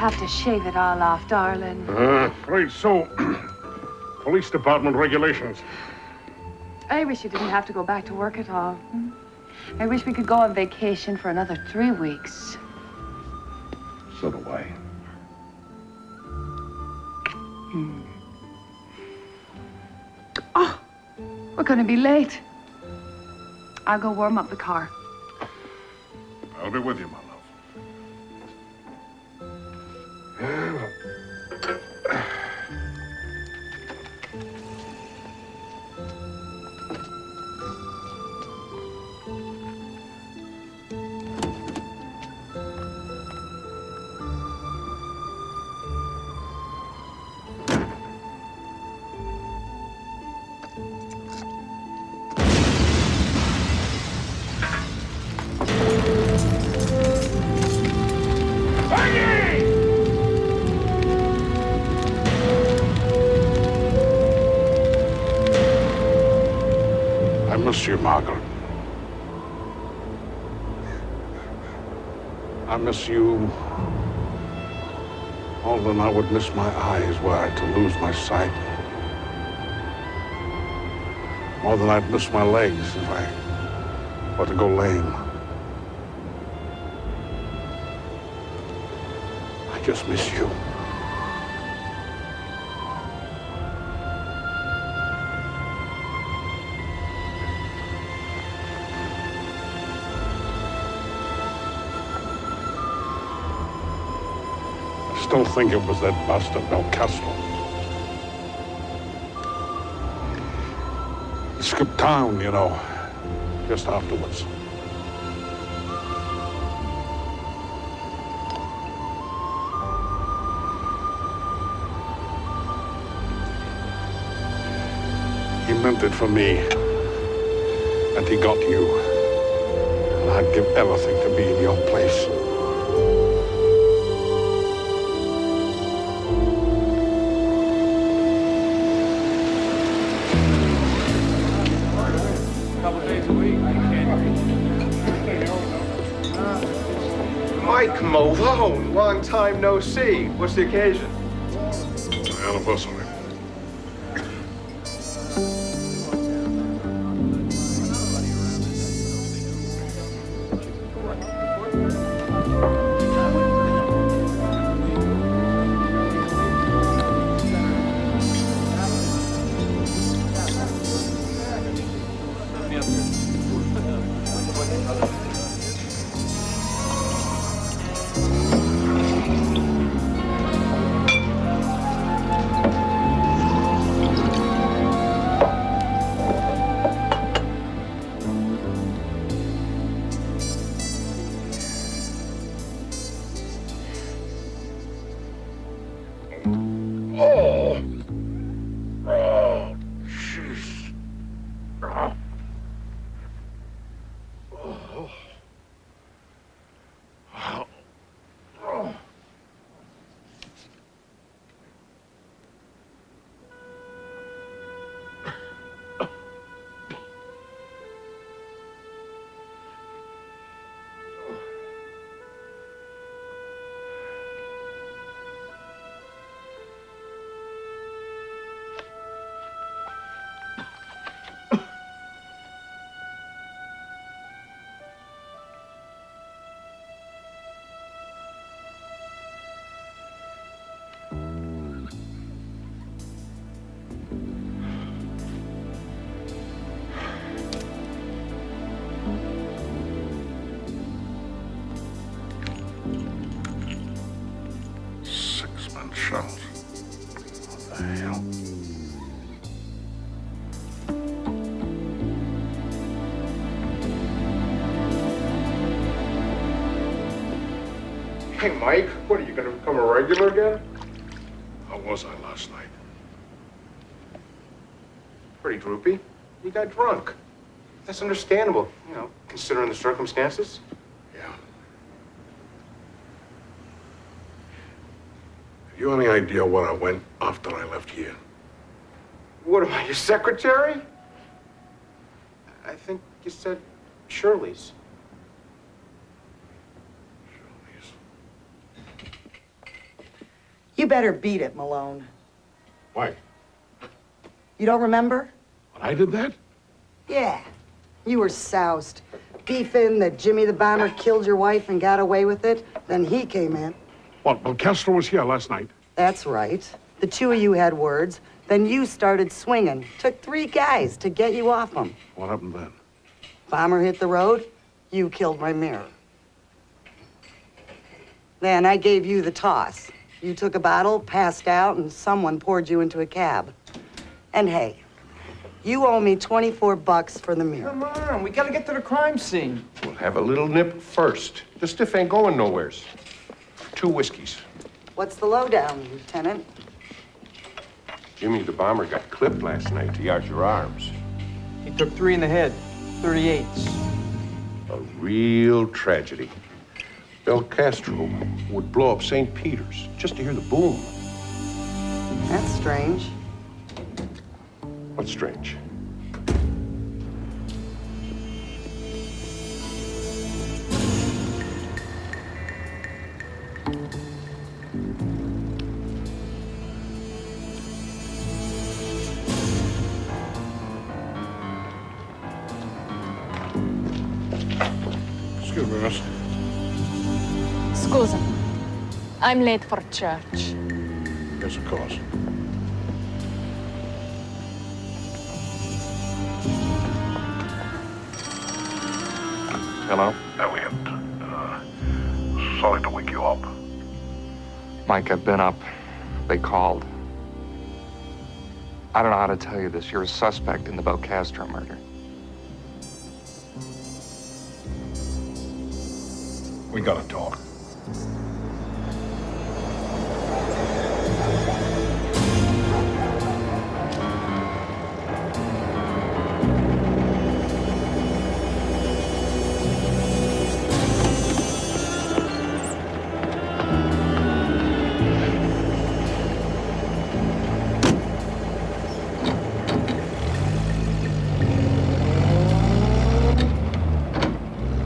have to shave it all off, darling. Right, so, police department regulations. I wish you didn't have to go back to work at all. I wish we could go on vacation for another 3 weeks. So do I. Oh, we're going to be late. I'll go warm up the car. I'll be with you, my love. I miss you, Margaret. I miss you more than I would miss my eyes were I to lose my sight. More than I'd miss my legs if I were to go lame. I just miss you. I still think it was that bastard Belcastro. He skipped town, you know, just afterwards. He meant it for me, and he got you. And I'd give everything to be in your place. Mike Malone, long time no see. What's the occasion? Anniversary. Shells. What the hell? Hey, Mike, what, are you gonna become a regular again? How was I last night? Pretty droopy. You got drunk. That's understandable, you know, considering the circumstances. Yeah. Have you any idea where I went after I left here? What am I, your secretary? I think you said Shirley's. Shirley's. You better beat it, Malone. Why? You don't remember? When I did that? Yeah. You were soused. Beefing that Jimmy the Bomber killed your wife and got away with it. Then he came in. What? Well, Castro was here last night. That's right. The two of you had words. Then you started swinging. Took 3 guys to get you off him. What happened then? Bomber hit the road. You killed my mirror. Then I gave you the toss. You took a bottle, passed out, and someone poured you into a cab. And hey, you owe me 24 bucks for the mirror. Come on, we gotta get to the crime scene. We'll have a little nip first. The stiff ain't going nowheres. 2 whiskeys. What's the lowdown, Lieutenant? Jimmy the Bomber got clipped last night to your arms. He took 3 in the head, 38s. A real tragedy. El Castro would blow up St. Peter's just to hear the boom. That's strange. What's strange? Excuse me, miss. Scusa. I'm late for church. Yes, of course. Hello? Elliot, sorry to wake you up. Mike, I've been up. They called. I don't know how to tell you this. You're a suspect in the Belcastro murder. We gotta talk.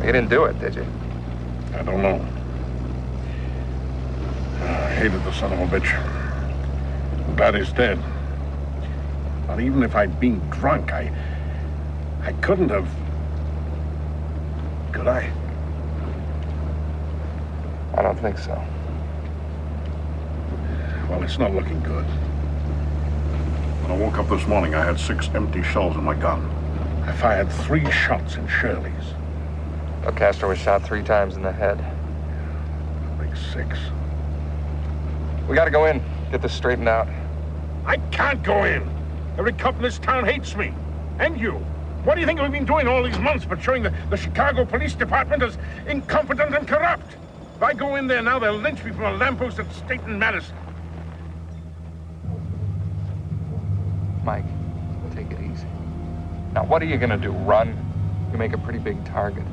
You didn't do it, did you? I don't know. I hated the son of a bitch. I'm glad he's dead. But even if I'd been drunk, I couldn't have... Could I? I don't think so. Well, it's not looking good. When I woke up this morning, I had 6 empty shells in my gun. I fired 3 shots in Shirley's. Belcastro was shot 3 times in the head. Like 6. We gotta go in, get this straightened out. I can't go in. Every cop in this town hates me. And you. What do you think we've been doing all these months but showing the Chicago Police Department as incompetent and corrupt? If I go in there now, they'll lynch me from a lamppost at State and Madison. Mike, take it easy. Now, what are you gonna do, run? You make a pretty big target.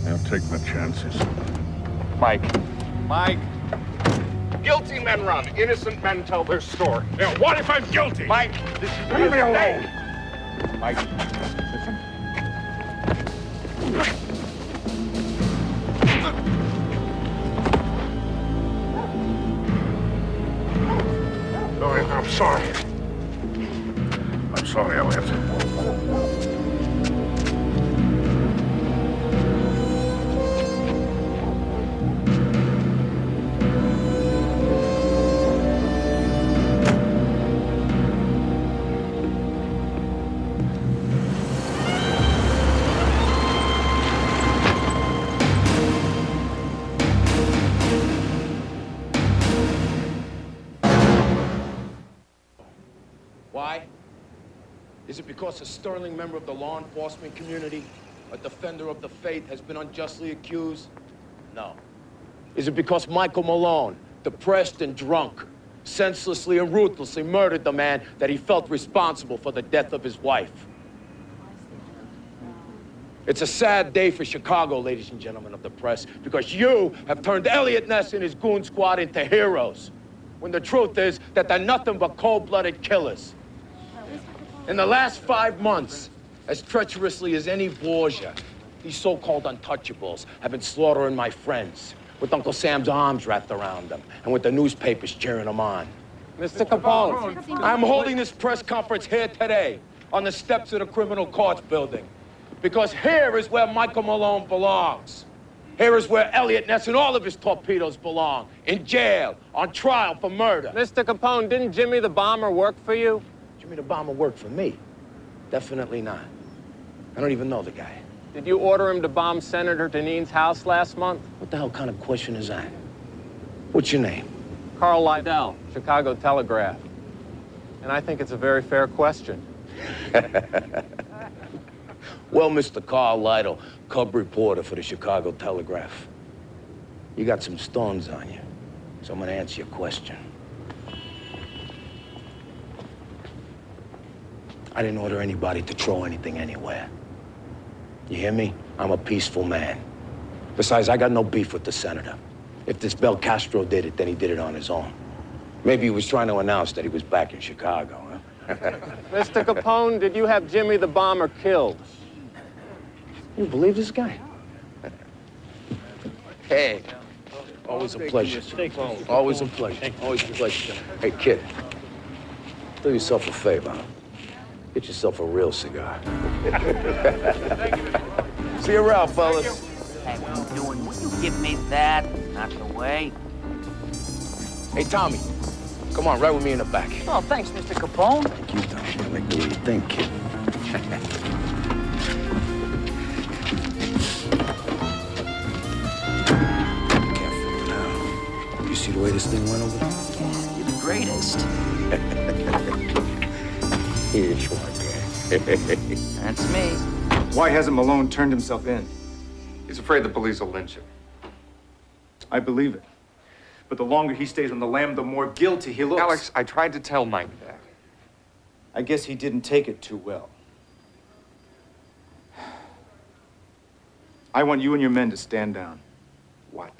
I'll take my chances. Mike. Mike. Guilty men run. Innocent men tell their story. Yeah, what if I'm guilty? Mike, this is Leave me alone. Mike. I'm sorry. I'm sorry, Elliot. Why? Is it because a sterling member of the law enforcement community, a defender of the faith, has been unjustly accused? No. Is it because Michael Malone, depressed and drunk, senselessly and ruthlessly murdered the man that he felt responsible for the death of his wife? It's a sad day for Chicago, ladies and gentlemen of the press, because you have turned Elliot Ness and his goon squad into heroes, when the truth is that they're nothing but cold-blooded killers. In the last 5 months, as treacherously as any Borgia, these so-called Untouchables have been slaughtering my friends, with Uncle Sam's arms wrapped around him and with the newspapers cheering him on. Mr. Capone, I'm holding this press conference here today on the steps of the criminal courts building because here is where Michael Malone belongs. Here is where Elliot Ness and all of his torpedoes belong, in jail, on trial for murder. Mr. Capone, didn't Jimmy the Bomber work for you? Jimmy the Bomber worked for me. Definitely not. I don't even know the guy. Did you order him to bomb Senator Dineen's house last month? What the hell kind of question is that? What's your name? Carl Lydell, Chicago Telegraph. And I think it's a very fair question. Well, Mr. Carl Lytle, cub reporter for the Chicago Telegraph. You got some stones on you, so I'm gonna answer your question. I didn't order anybody to throw anything anywhere. You hear me? I'm a peaceful man. Besides, I got no beef with the senator. If this Bel Castro did it, then he did it on his own. Maybe he was trying to announce that he was back in Chicago, huh? Mr. Capone, did you have Jimmy the Bomber killed? You believe this guy? Hey, always a pleasure. Always a pleasure. Always a pleasure. Hey, kid, do yourself a favor. Get yourself a real cigar. See you around, fellas. Hey, what you doing? Will you give me that? Not the way. Hey, Tommy, come on, ride with me in the back. Oh, thanks, Mr. Capone. Thank you, Tommy. I like the way you think, kid. Careful now. You see the way this thing went over there? Yeah, you're the greatest. Here's one, That's me. Why hasn't Malone turned himself in? He's afraid the police will lynch him. I believe it. But the longer he stays on the lam, the more guilty he looks. Alex, I tried to tell Mike that. I guess he didn't take it too well. I want you and your men to stand down. What?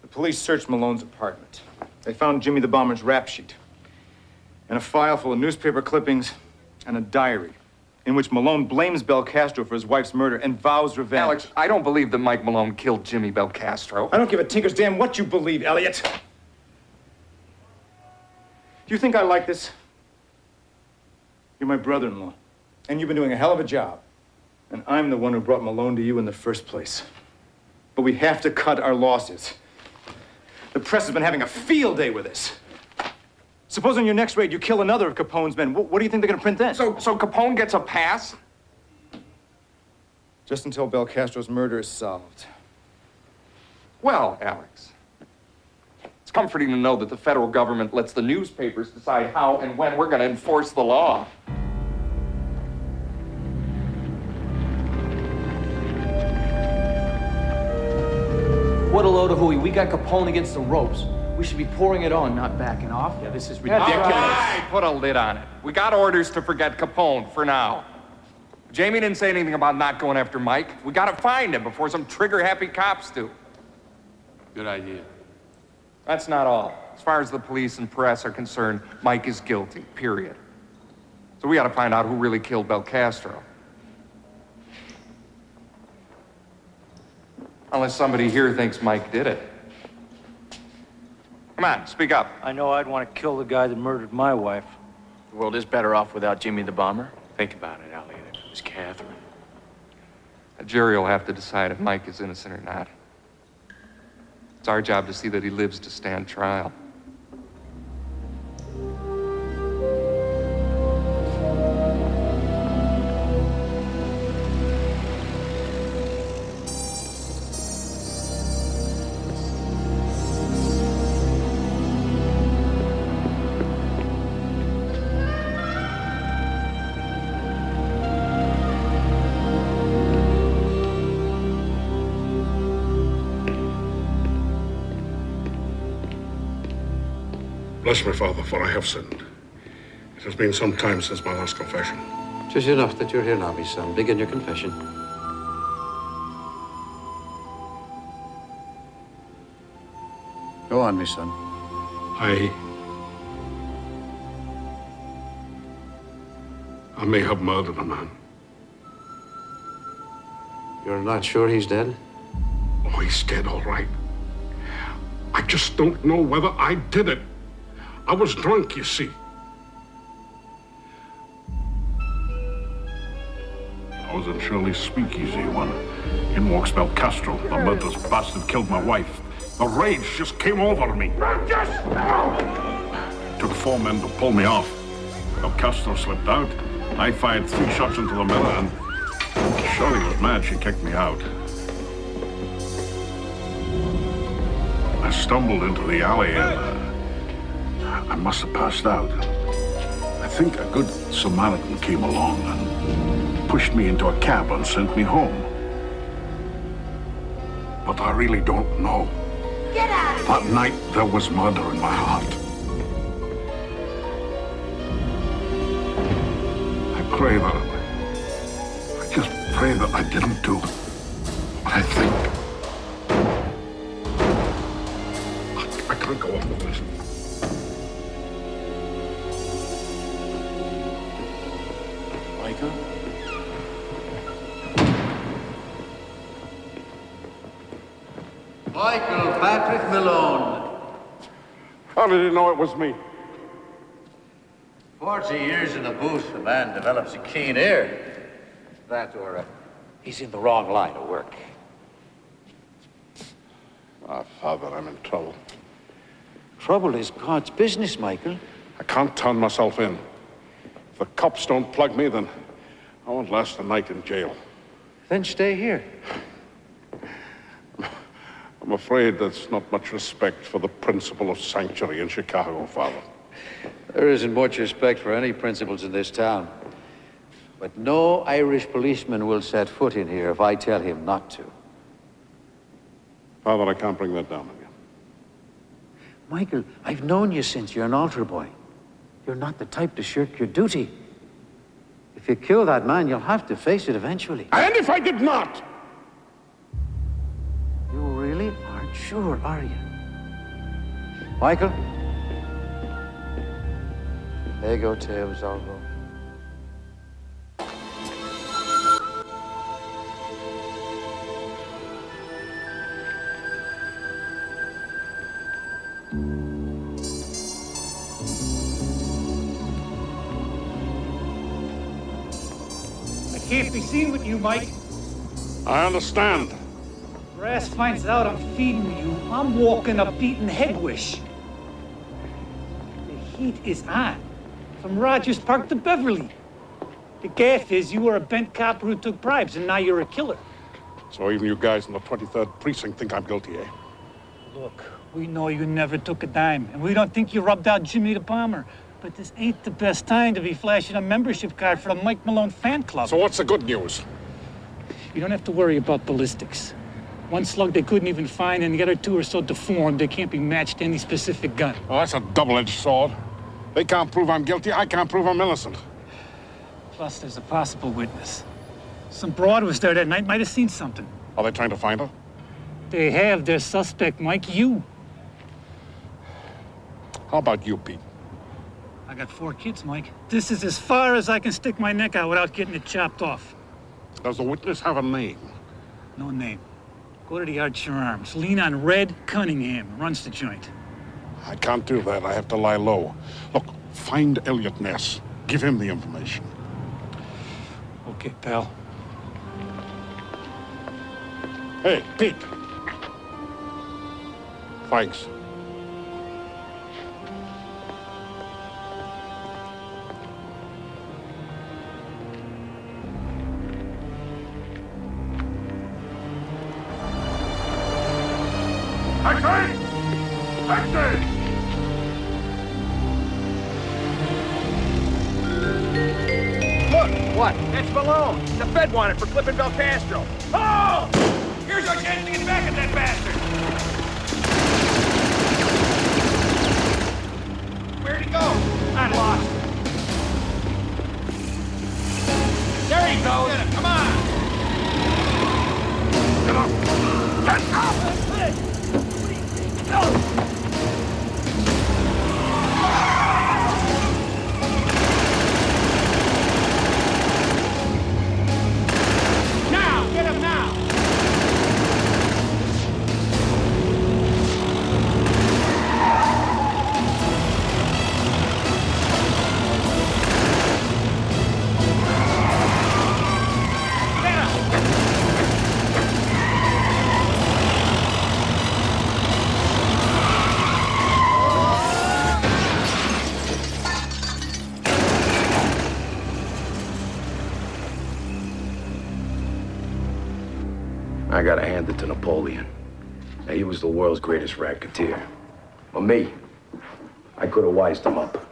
The police searched Malone's apartment. They found Jimmy the Bomber's rap sheet and a file full of newspaper clippings and a diary in which Malone blames Bel Castro for his wife's murder and vows revenge. Alex, I don't believe that Mike Malone killed Jimmy Bel Castro. I don't give a tinker's damn what you believe, Elliot. Do you think I like this? You're my brother-in-law, and you've been doing a hell of a job. And I'm the one who brought Malone to you in the first place. But we have to cut our losses. The press has been having a field day with this. Suppose on your next raid you kill another of Capone's men. What do you think they're gonna print then? So Capone gets a pass? Just until Bel Castro's murder is solved. Well, Alex, it's comforting to know that the federal government lets the newspapers decide how and when we're gonna enforce the law. What a load of hooey. We got Capone against the ropes. We should be pouring it on, not backing off. Yeah, this is ridiculous. Right. Put a lid on it. We got orders to forget Capone for now. Jamie didn't say anything about not going after Mike. We gotta find him before some trigger-happy cops do. Good idea. That's not all. As far as the police and press are concerned, Mike is guilty, period. So we gotta find out who really killed Bel Castro. Unless somebody here thinks Mike did it. Come on, speak up. I know I'd want to kill the guy that murdered my wife. The world is better off without Jimmy the Bomber. Think about it, Elliot. If it was Catherine. A jury will have to decide if Mike is innocent or not. It's our job to see that he lives to stand trial. Bless my father, for I have sinned. It has been some time since my last confession. 'Tis enough that you're here now, my son. Begin your confession. Go on, my son. I may have murdered a man. You're not sure he's dead? Oh, he's dead, all right. I just don't know whether I did it. I was drunk, you see. I was in Shirley's speakeasy when in walks Bel Castro. The murderous bastard killed my wife. The rage just came over me. Took 4 men to pull me off. Bel Castro slipped out. I fired 3 shots into the mirror, and Shirley was mad. She kicked me out. I stumbled into the alley and I must have passed out. I think a good Samaritan came along and pushed me into a cab and sent me home. But I really don't know. Get out of That night, there was murder in my heart. I just pray that I didn't do what I think. I can't go on with this. Michael? Michael Patrick Malone. How did you know it was me? 40 years in the booth, a man develops a keen ear. That or he's in the wrong line of work. Ah, Father, I'm in trouble. Trouble is God's business, Michael. I can't turn myself in. If the cops don't plug me, then I won't last a night in jail. Then stay here. I'm afraid there's not much respect for the principle of sanctuary in Chicago, Father. There isn't much respect for any principles in this town. But no Irish policeman will set foot in here if I tell him not to. Father, I can't bring that down on you. Michael, I've known you since you're an altar boy. You're not the type to shirk your duty. If you kill that man, you'll have to face it eventually. And if I did not? You really aren't sure, are you? Michael? Ego te absolvo. Can't be seen with you, Mike. I understand. Brass finds out I'm feeding you. I'm walking up beating headwish. The heat is on. From Rogers Park to Beverly. The gaff is you were a bent copper who took bribes, and now you're a killer. So even you guys in the 23rd Precinct think I'm guilty, eh? Look, we know you never took a dime, and we don't think you rubbed out Jimmy the Bomber. But this ain't the best time to be flashing a membership card for the Mike Malone fan club. So what's the good news? You don't have to worry about ballistics. One slug they couldn't even find, and the other 2 are so deformed they can't be matched to any specific gun. Oh, that's a double-edged sword. They can't prove I'm guilty, I can't prove I'm innocent. Plus, there's a possible witness. Some broad was there that night, might have seen something. Are they trying to find her? They have their suspect, Mike, you. How about you, Pete? I got 4 kids, Mike. This is as far as I can stick my neck out without getting it chopped off. Does the witness have a name? No name. Go to the Archer Arms. Lean on Red Cunningham. Runs the joint. I can't do that. I have to lie low. Look, find Elliot Ness. Give him the information. Okay, pal. Hey, Pete. Thanks. Taxi! Taxi! Look! What? That's Malone. The Fed wanted for clipping Bel Castro. Oh! Here's our chance to get back at that bastard! Where'd he go? I lost. There he goes. Get him. Come on! Get up! Get up! No! I gotta hand it to Napoleon. Now, he was the world's greatest racketeer. But me, I could have wised him up.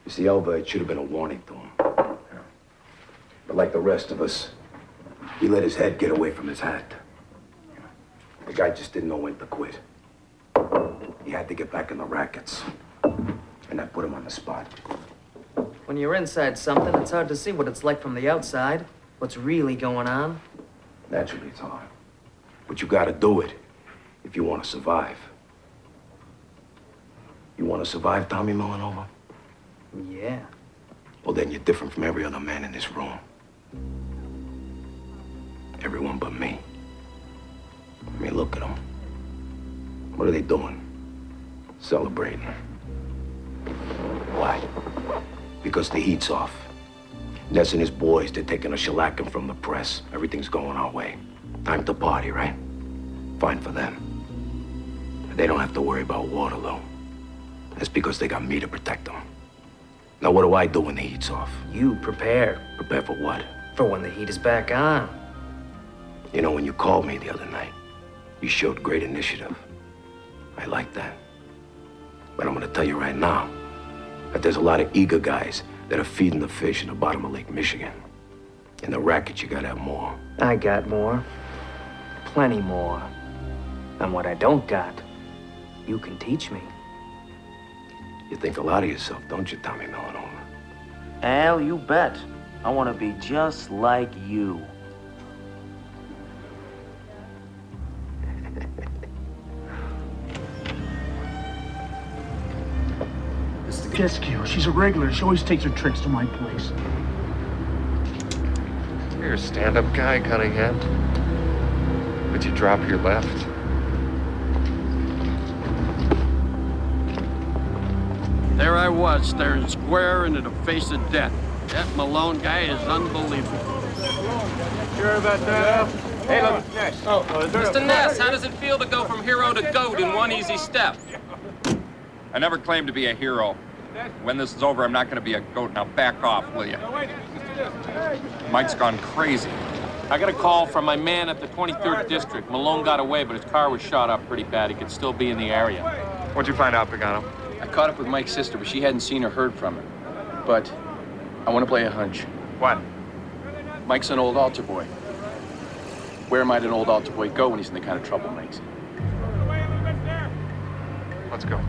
You see, Elva, it should have been a warning to him. But like the rest of us, he let his head get away from his hat. The guy just didn't know when to quit. He had to get back in the rackets. And that put him on the spot. When you're inside something, it's hard to see what it's like from the outside. What's really going on. Naturally, it's hard. But you gotta do it if you want to survive. You want to survive, Tommy Millanova? Yeah. Well, then you're different from every other man in this room. Everyone but me. I mean, look at them. What are they doing? Celebrating. Why? Because the heat's off. Ness and his boys, they're taking a shellacking from the press. Everything's going our way. Time to party, right? Fine for them. But they don't have to worry about Waterloo. That's because they got me to protect them. Now, what do I do when the heat's off? You prepare. Prepare for what? For when the heat is back on. You know, when you called me the other night, you showed great initiative. I like that. But I'm gonna tell you right now that there's a lot of eager guys that are feeding the fish in the bottom of Lake Michigan. In the racket, you gotta have more. I got more. Plenty more. And what I don't got, you can teach me. You think a lot of yourself, don't you, Tommy Millanova? Al, you bet. I want to be just like you. Gescu, she's a regular. She always takes her tricks to my place. You're a stand-up guy, Cunningham. Would you drop your left? There I was, staring square into the face of death. That Malone guy is unbelievable. Sure about that? Hey, look, Ness. Mr. Ness, how does it feel to go from hero to goat in one easy step? I never claimed to be a hero. When this is over, I'm not going to be a goat. Now back off, will you? Mike's gone crazy. I got a call from my man at the 23rd District. Malone got away, but his car was shot up pretty bad. He could still be in the area. What'd you find out, Pagano? I caught up with Mike's sister, but she hadn't seen or heard from him. But I want to play a hunch. What? Mike's an old altar boy. Where might an old altar boy go when he's in the kind of trouble Mike's in? Let's go.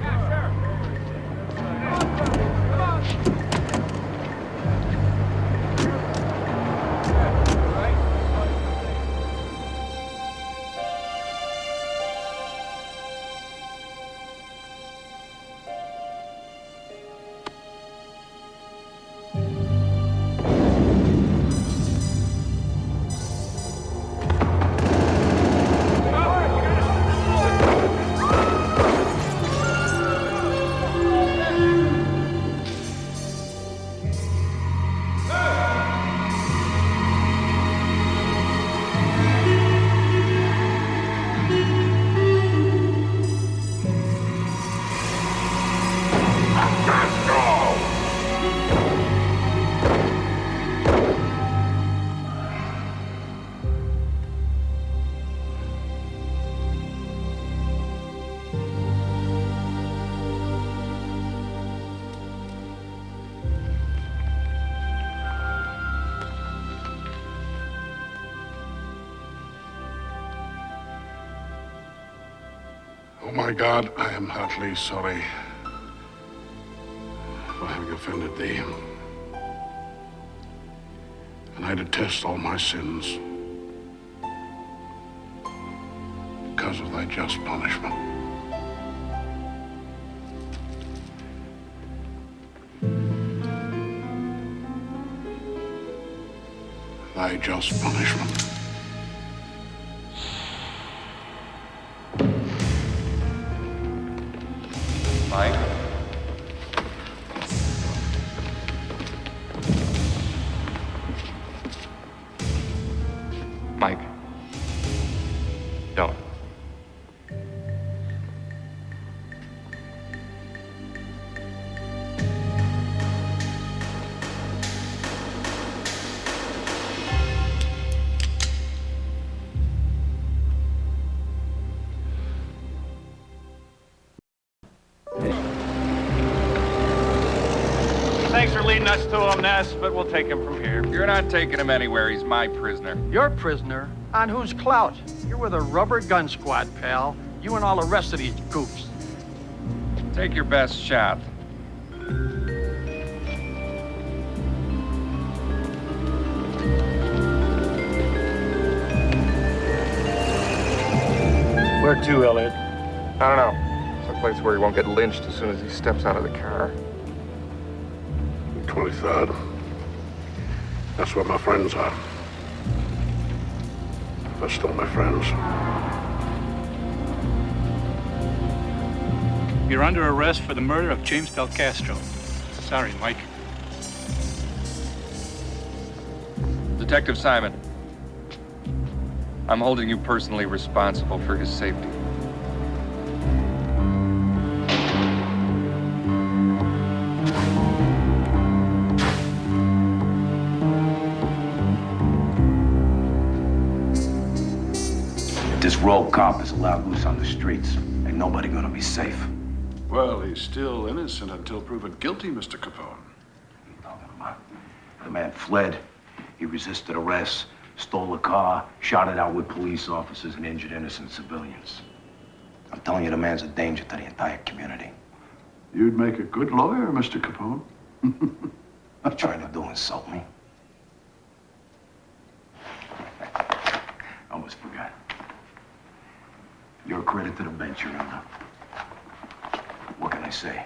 Oh my God, I am heartily sorry for having offended thee. And I detest all my sins because of thy just punishment. Thy just punishment. Mike? Mike. Don't. beating us to him, Ness, but we'll take him from here. You're not taking him anywhere. He's my prisoner. Your prisoner? On whose clout? You're with a rubber gun squad, pal. You and all the rest of these goops. Take your best shot. Where to, Elliot? I don't know. Someplace where he won't get lynched as soon as he steps out of the car. 23rd. That's where my friends are. They're still my friends. You're under arrest for the murder of James Del Castro. Sorry, Mike. Detective Simon, I'm holding you personally responsible for his safety. If this rogue cop is allowed loose on the streets, ain't nobody gonna be safe. Well, he's still innocent until proven guilty, Mr. Capone. The man fled. He resisted arrest, stole a car, shot it out with police officers, and injured innocent civilians. I'm telling you, the man's a danger to the entire community. You'd make a good lawyer, Mr. Capone. You trying to insult me? I almost forgot. You're a credit to the bench, Your Honor. What can I say?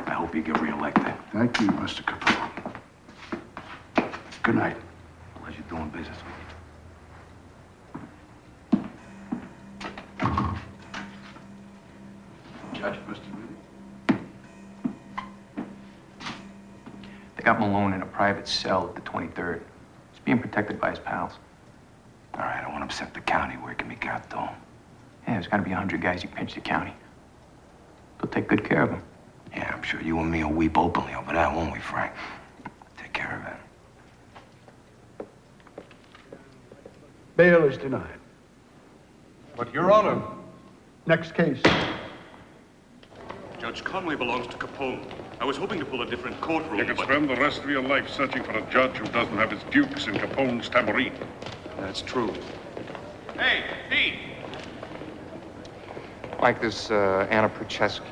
I hope you get reelected. Thank you, Mr. Capone. Good night. Pleasure doing business with you. Judge, Mr. Moody. They got Malone in a private cell at the 23rd. He's being protected by his pals. All right, I want to upset the county where it can be got, though. Yeah, there's got to be 100 guys who pinch the county. They'll take good care of him. Yeah, I'm sure you and me will weep openly over that, won't we, Frank? Take care of it. Bail is denied. But, Your Honor, Next case. Judge Conway belongs to Capone. I was hoping to pull a different courtroom, You could spend the rest of your life searching for a judge who doesn't have his dukes in Capone's tambourine. That's true. Hey, Pete! Like this Anna Procescu.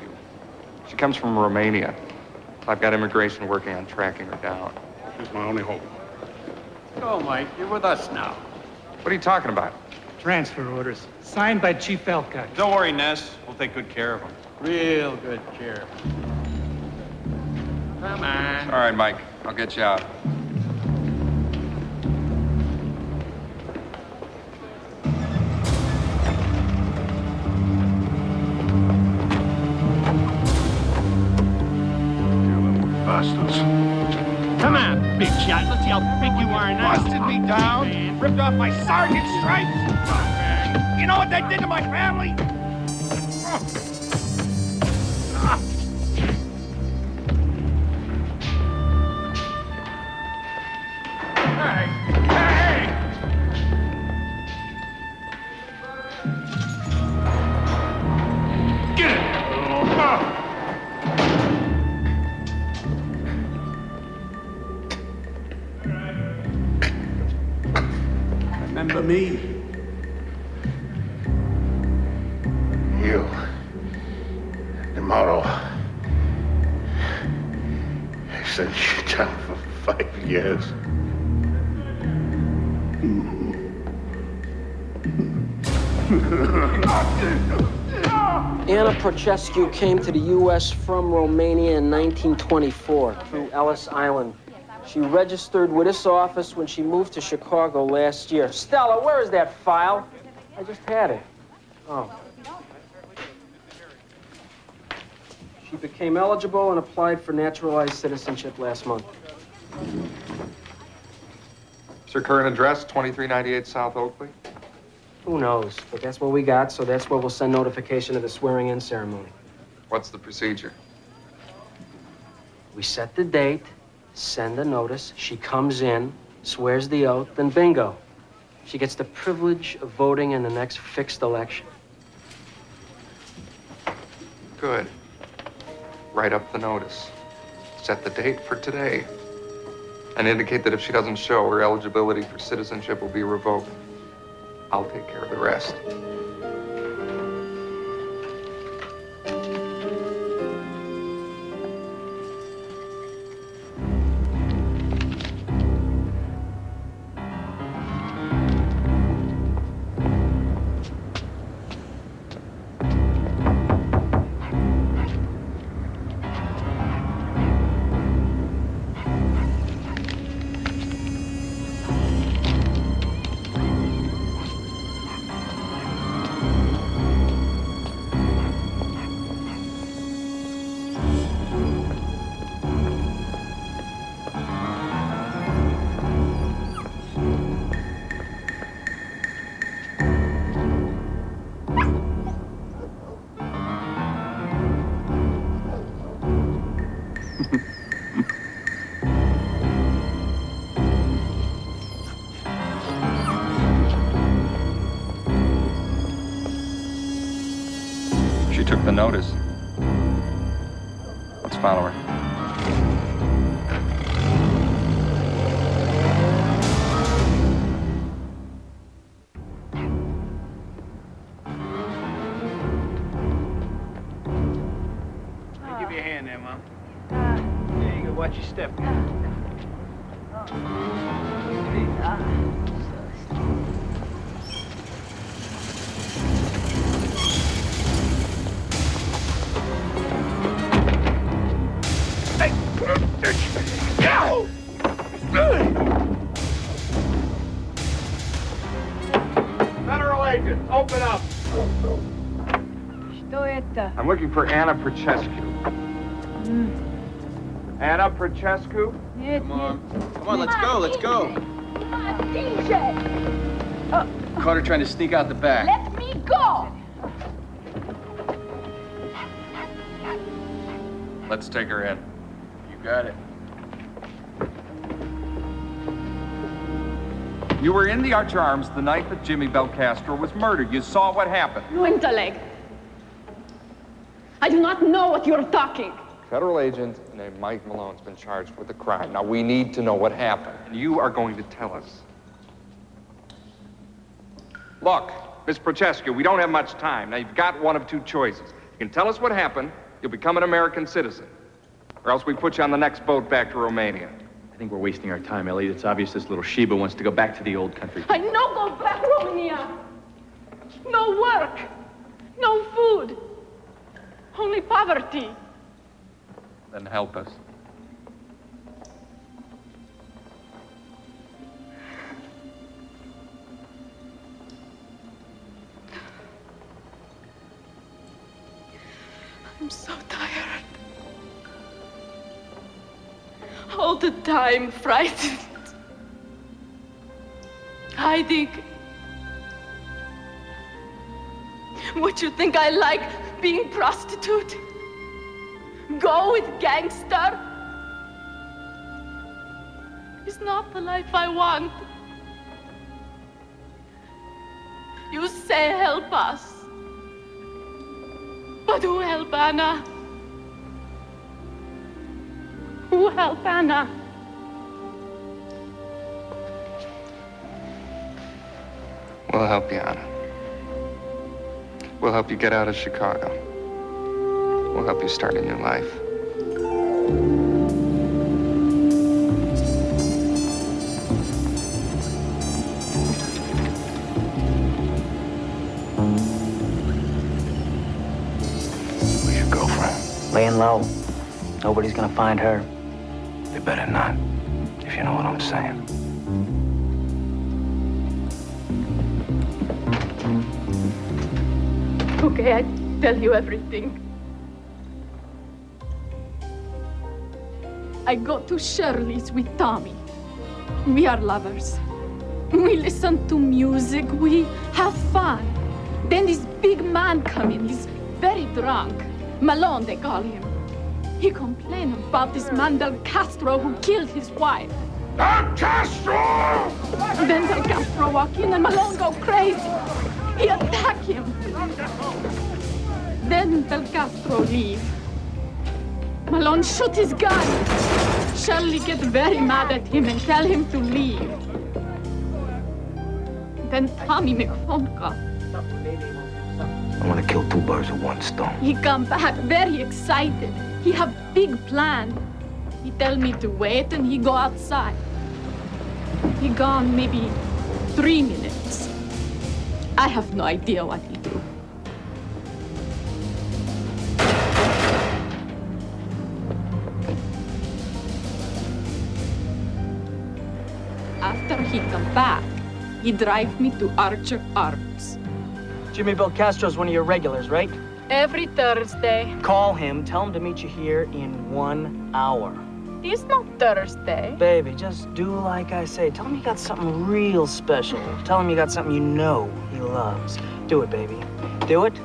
She comes from Romania. I've got immigration working on tracking her down. She's my only hope. Go, Mike. You're with us now. What are you talking about? Transfer orders, signed by Chief Alcott. Don't worry, Ness. We'll take good care of him. Real good care. Come on. All right, Mike. I'll get you out. Bastards. Come on, big shot. Let's see how big you are now. Busted me down, ripped off my sergeant stripes. You know what that did to my family? Hey! Hey! Get it! Remember me? You. Tomorrow. I sent you down for 5 years. Anna Procescu came to the U.S. from Romania in 1924 through Ellis Island. She registered with this office when she moved to Chicago last year. Stella, where is that file? I just had it. Oh. She became eligible and applied for naturalized citizenship last month. Is her current address 2398 South Oakley? Who knows? But that's what we got, so that's where we'll send notification of the swearing-in ceremony. What's the procedure? We set the date, send a notice, she comes in, swears the oath, then bingo. She gets the privilege of voting in the next fixed election. Good. Write up the notice. Set the date for today. and indicate that if she doesn't show, her eligibility for citizenship will be revoked. I'll take care of the rest. She took the notice. Let's follow her. Give you a hand there, Mom. There you go. Watch your step. Federal agent, open up. Что это? I'm looking for Anna Prochescu. Anna Prochescu? Нет, Come on, let's go, let's go. Caught her trying to sneak out the back. Let me go! Let's take her in. You got it. You were in the Archer Arms the night that Jimmy Belcastro was murdered. You saw what happened. You intellect. I do not know what you're talking. Federal agent named Mike Malone's been charged with a crime. Now, we need to know what happened, and you are going to tell us. Look, Miss Prochescu, we don't have much time. Now, you've got one of two choices. You can tell us what happened, you'll become an American citizen, or else we put you on the next boat back to Romania. I think we're wasting our time, Elliot. It's obvious this little Sheba wants to go back to the old country. I no go back Romania. No work. No food. Only poverty. Then help us. I'm so tired. All the time frightened. Hiding. What you think I like being prostitute? Go with gangster? It's not the life I want. You say help us. But who help Anna? Who help Anna? We'll help you, Anna. We'll help you get out of Chicago. We'll help you start a new life. Where's your girlfriend? Laying low. Nobody's gonna find her. They better not, if you know what I'm saying. Okay, I tell you everything. I go to Shirley's with Tommy. We are lovers. We listen to music, we have fun. Then this big man come in, he's very drunk. Malone, they call him. He complained about this man Del Castro who killed his wife. Del Castro! Then Del Castro walk in and Malone go crazy. He attack him. Then Del Castro leave. Malone shoot his gun. Shirley get very mad at him and tell him to leave. Then Tommy make a phone call. I want to kill two birds with one stone. He come back very excited. He have big plan. He tell me to wait and he go outside. He gone maybe 3 minutes. I have no idea what he do. After he come back, he drive me to Archer Arms. Jimmy Belcastro's one of your regulars, right? Every Thursday. Call him, tell him to meet you here in 1 hour. It's not Thursday. Baby, just do like I say. Tell him you got something real special. Tell him you got something you know he loves. Do it, baby. Do it,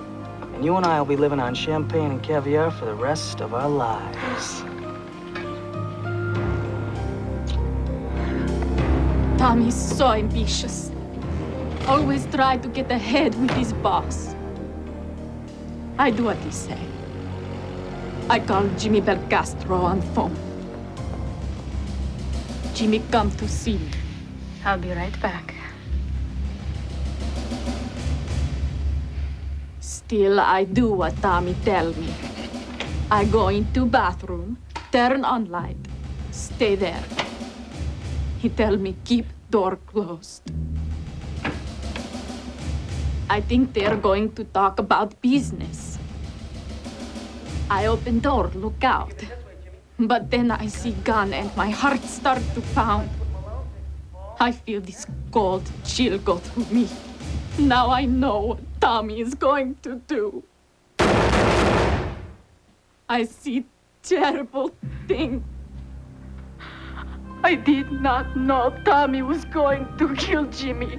and you and I will be living on champagne and caviar for the rest of our lives. Tommy's so ambitious. Always try to get ahead with his boss. I do what he say. I call Jimmy Belcastro on phone. Jimmy come to see me. I'll be right back. Still, I do what Tommy tell me. I go into bathroom, turn on light, stay there. He tell me keep door closed. I think they're going to talk about business. I open door, look out. But then I see gun and my heart start to pound. I feel this cold chill go through me. Now I know what Tommy is going to do. I see terrible thing. I did not know Tommy was going to kill Jimmy.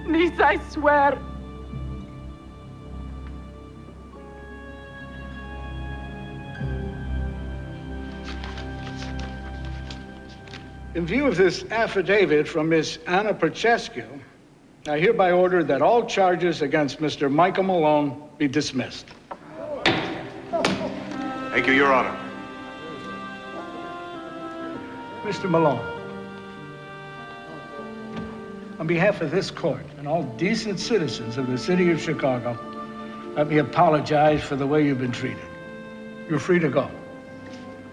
This I swear. In view of this affidavit from Miss Anna Prochaska, I hereby order that all charges against Mr. Michael Malone be dismissed. Thank you, Your Honor. Mr. Malone, on behalf of this court and all decent citizens of the city of Chicago, let me apologize for the way you've been treated. You're free to go.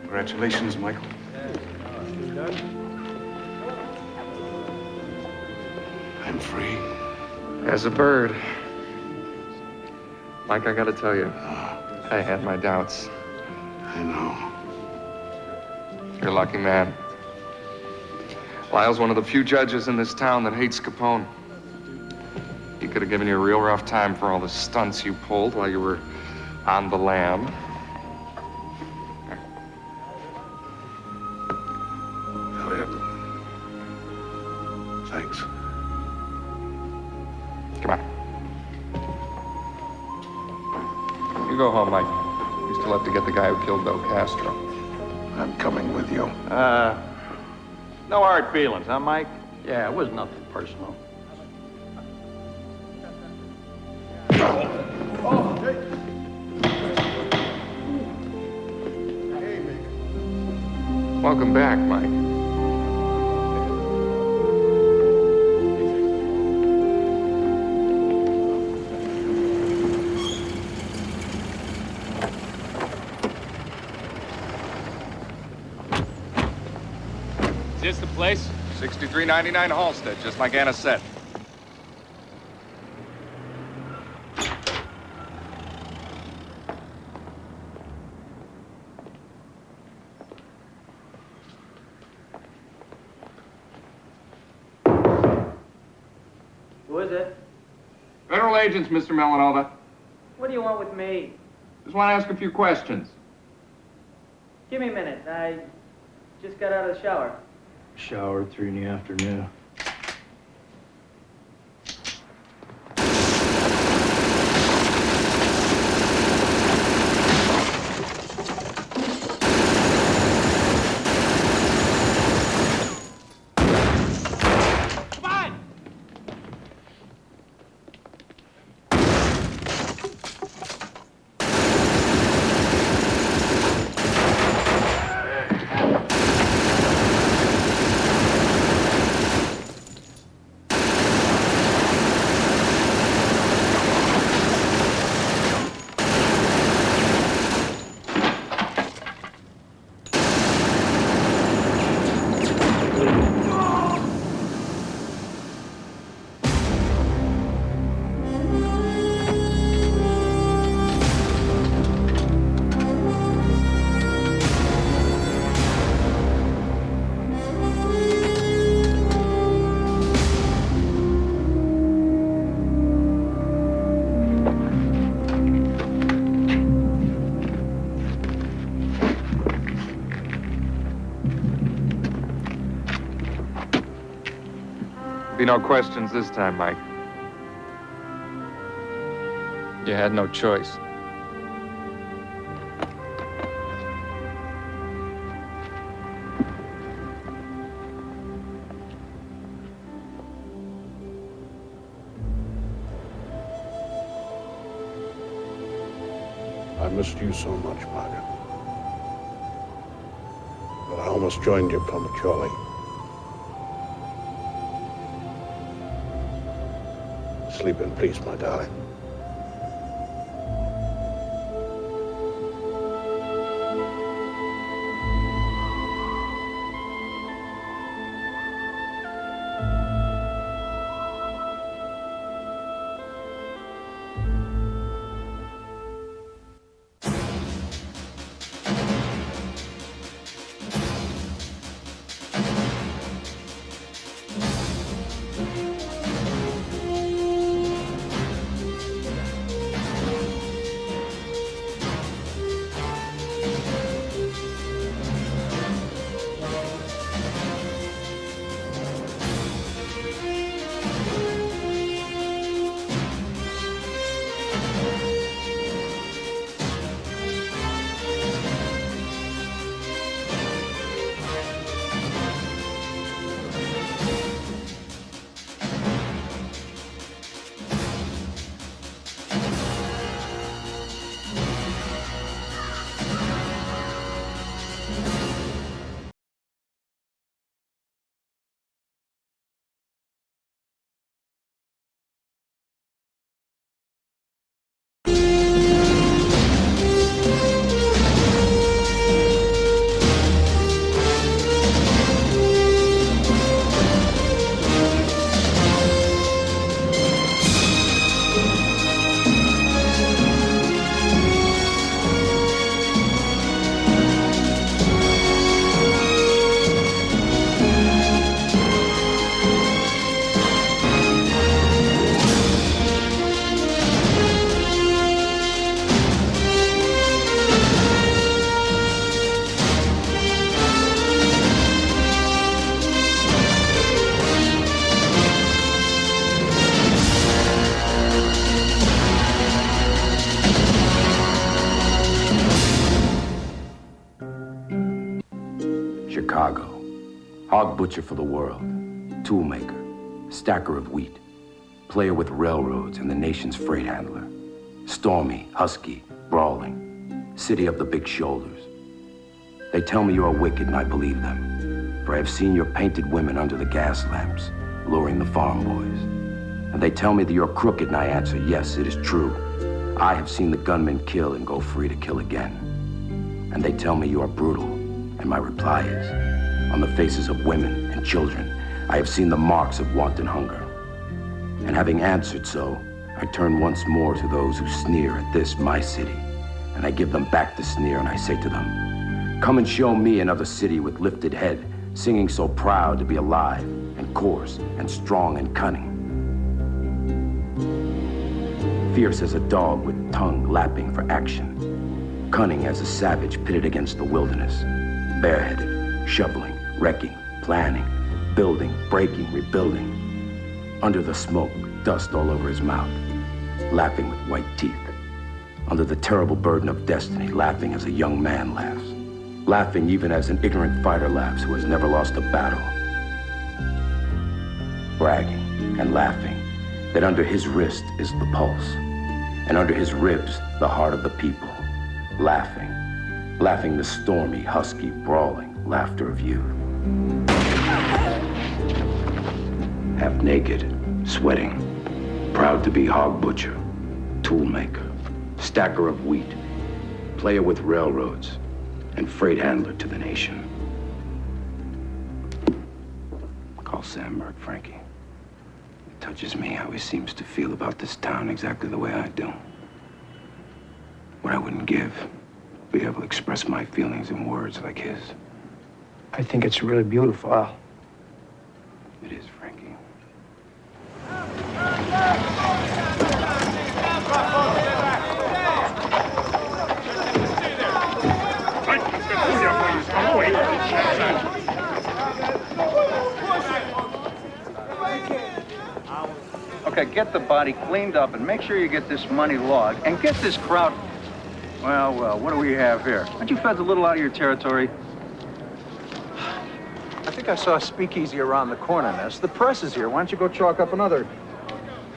Congratulations, Michael. I'm free. As a bird. Mike, I gotta tell you, I had my doubts. I know. You're a lucky man. Lyle's one of the few judges in this town that hates Capone. He could have given you a real rough time for all the stunts you pulled while you were on the lam. Elliot. Thanks. Come on. You go home, Mike. You still have to get the guy who killed Bill Castro. I'm coming with you. No hard feelings, huh, Mike? Yeah, it was nothing personal. Welcome back, Mike. Is this the place? 6399 Halstead, just like Anna said. Who is it? Federal agents, Mr. Melanova. What do you want with me? Just want to ask a few questions. Give me a minute. I just got out of the shower. Showered 3 in the afternoon. Be no questions this time, Mike. You had no choice. I missed you so much, Margaret. But I almost joined you prematurely. Sleep in peace, my darling. Chicago. Hog butcher for the world. Toolmaker. Stacker of wheat. Player with railroads and the nation's freight handler. Stormy, husky, brawling. City of the big shoulders. They tell me you are wicked and I believe them. For I have seen your painted women under the gas lamps, luring the farm boys. And they tell me that you're crooked and I answer, yes, it is true. I have seen the gunmen kill and go free to kill again. And they tell me you are brutal. And my reply is, on the faces of women and children, I have seen the marks of wanton hunger. And having answered so, I turn once more to those who sneer at this, my city. And I give them back the sneer and I say to them, come and show me another city with lifted head, singing so proud to be alive and coarse and strong and cunning. Fierce as a dog with tongue lapping for action. Cunning as a savage pitted against the wilderness. Bareheaded, shoveling, wrecking, planning, building, breaking, rebuilding. Under the smoke, dust all over his mouth, laughing with white teeth. Under the terrible burden of destiny, laughing as a young man laughs. Laughing even as an ignorant fighter laughs who has never lost a battle. Bragging and laughing that under his wrist is the pulse, and under his ribs, the heart of the people. Laughing. Laughing the stormy, husky, brawling laughter of youth. Half naked, sweating, proud to be hog butcher, toolmaker, stacker of wheat, player with railroads, and freight handler to the nation. Call Sandberg, Frankie. It touches me how he seems to feel about this town exactly the way I do. What I wouldn't give, be able to express my feelings in words like his. I think it's really beautiful, Al. It is, Frankie. Okay, get the body cleaned up and make sure you get this money logged and get this crowd. Well, well, what do we have here? Aren't you feds a little out of your territory? I think I saw a speakeasy around the corner, Ness. The press is here. Why don't you go chalk up another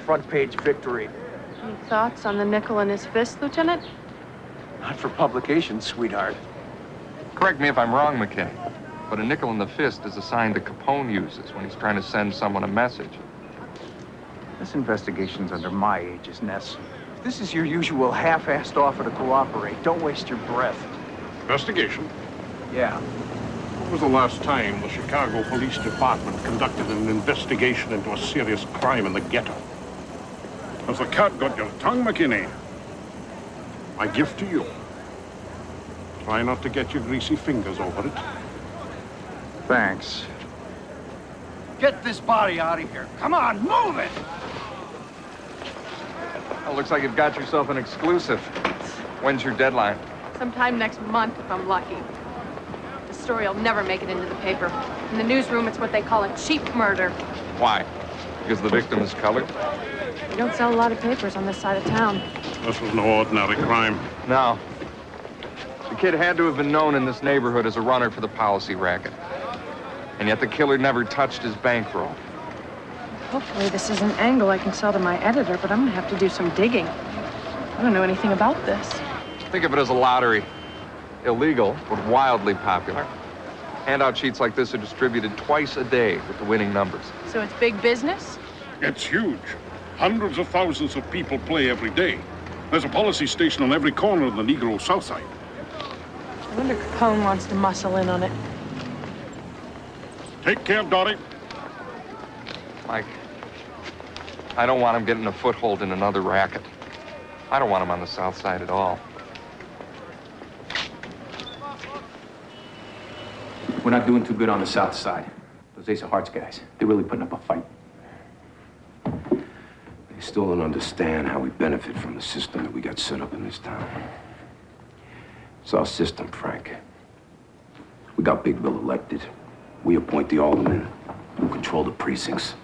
front page victory? Any thoughts on the nickel in his fist, Lieutenant? Not for publication, sweetheart. Correct me if I'm wrong, McKay, but a nickel in the fist is a sign that Capone uses when he's trying to send someone a message. This investigation's under my aegis, Ness. If this is your usual half-assed offer to cooperate, don't waste your breath. Investigation? Yeah. When was the last time the Chicago Police Department conducted an investigation into a serious crime in the ghetto? Has the cat got your tongue, McKinney? My gift to you. Try not to get your greasy fingers over it. Thanks. Get this body out of here. Come on, move it! Well, looks like you've got yourself an exclusive. When's your deadline? Sometime next month, if I'm lucky. The story will never make it into the paper. In the newsroom, it's what they call a cheap murder. Why? Because the victim is colored? You don't sell a lot of papers on this side of town. This was no ordinary crime. No. The kid had to have been known in this neighborhood as a runner for the policy racket. And yet the killer never touched his bankroll. Hopefully this is an angle I can sell to my editor, but I'm gonna have to do some digging. I don't know anything about this. Think of it as a lottery. Illegal, but wildly popular. Handout sheets like this are distributed twice a day with the winning numbers. So it's big business? It's huge. Hundreds of thousands of people play every day. There's a policy station on every corner of the Negro South Side. I wonder if Capone wants to muscle in on it. Take care, Dottie. Mike, I don't want him getting a foothold in another racket. I don't want him on the South Side at all. We're not doing too good on the South Side. Those Ace of Hearts guys, they're really putting up a fight. They still don't understand how we benefit from the system that we got set up in this town. It's our system, Frank. We got Big Bill elected. We appoint the aldermen who control the precincts.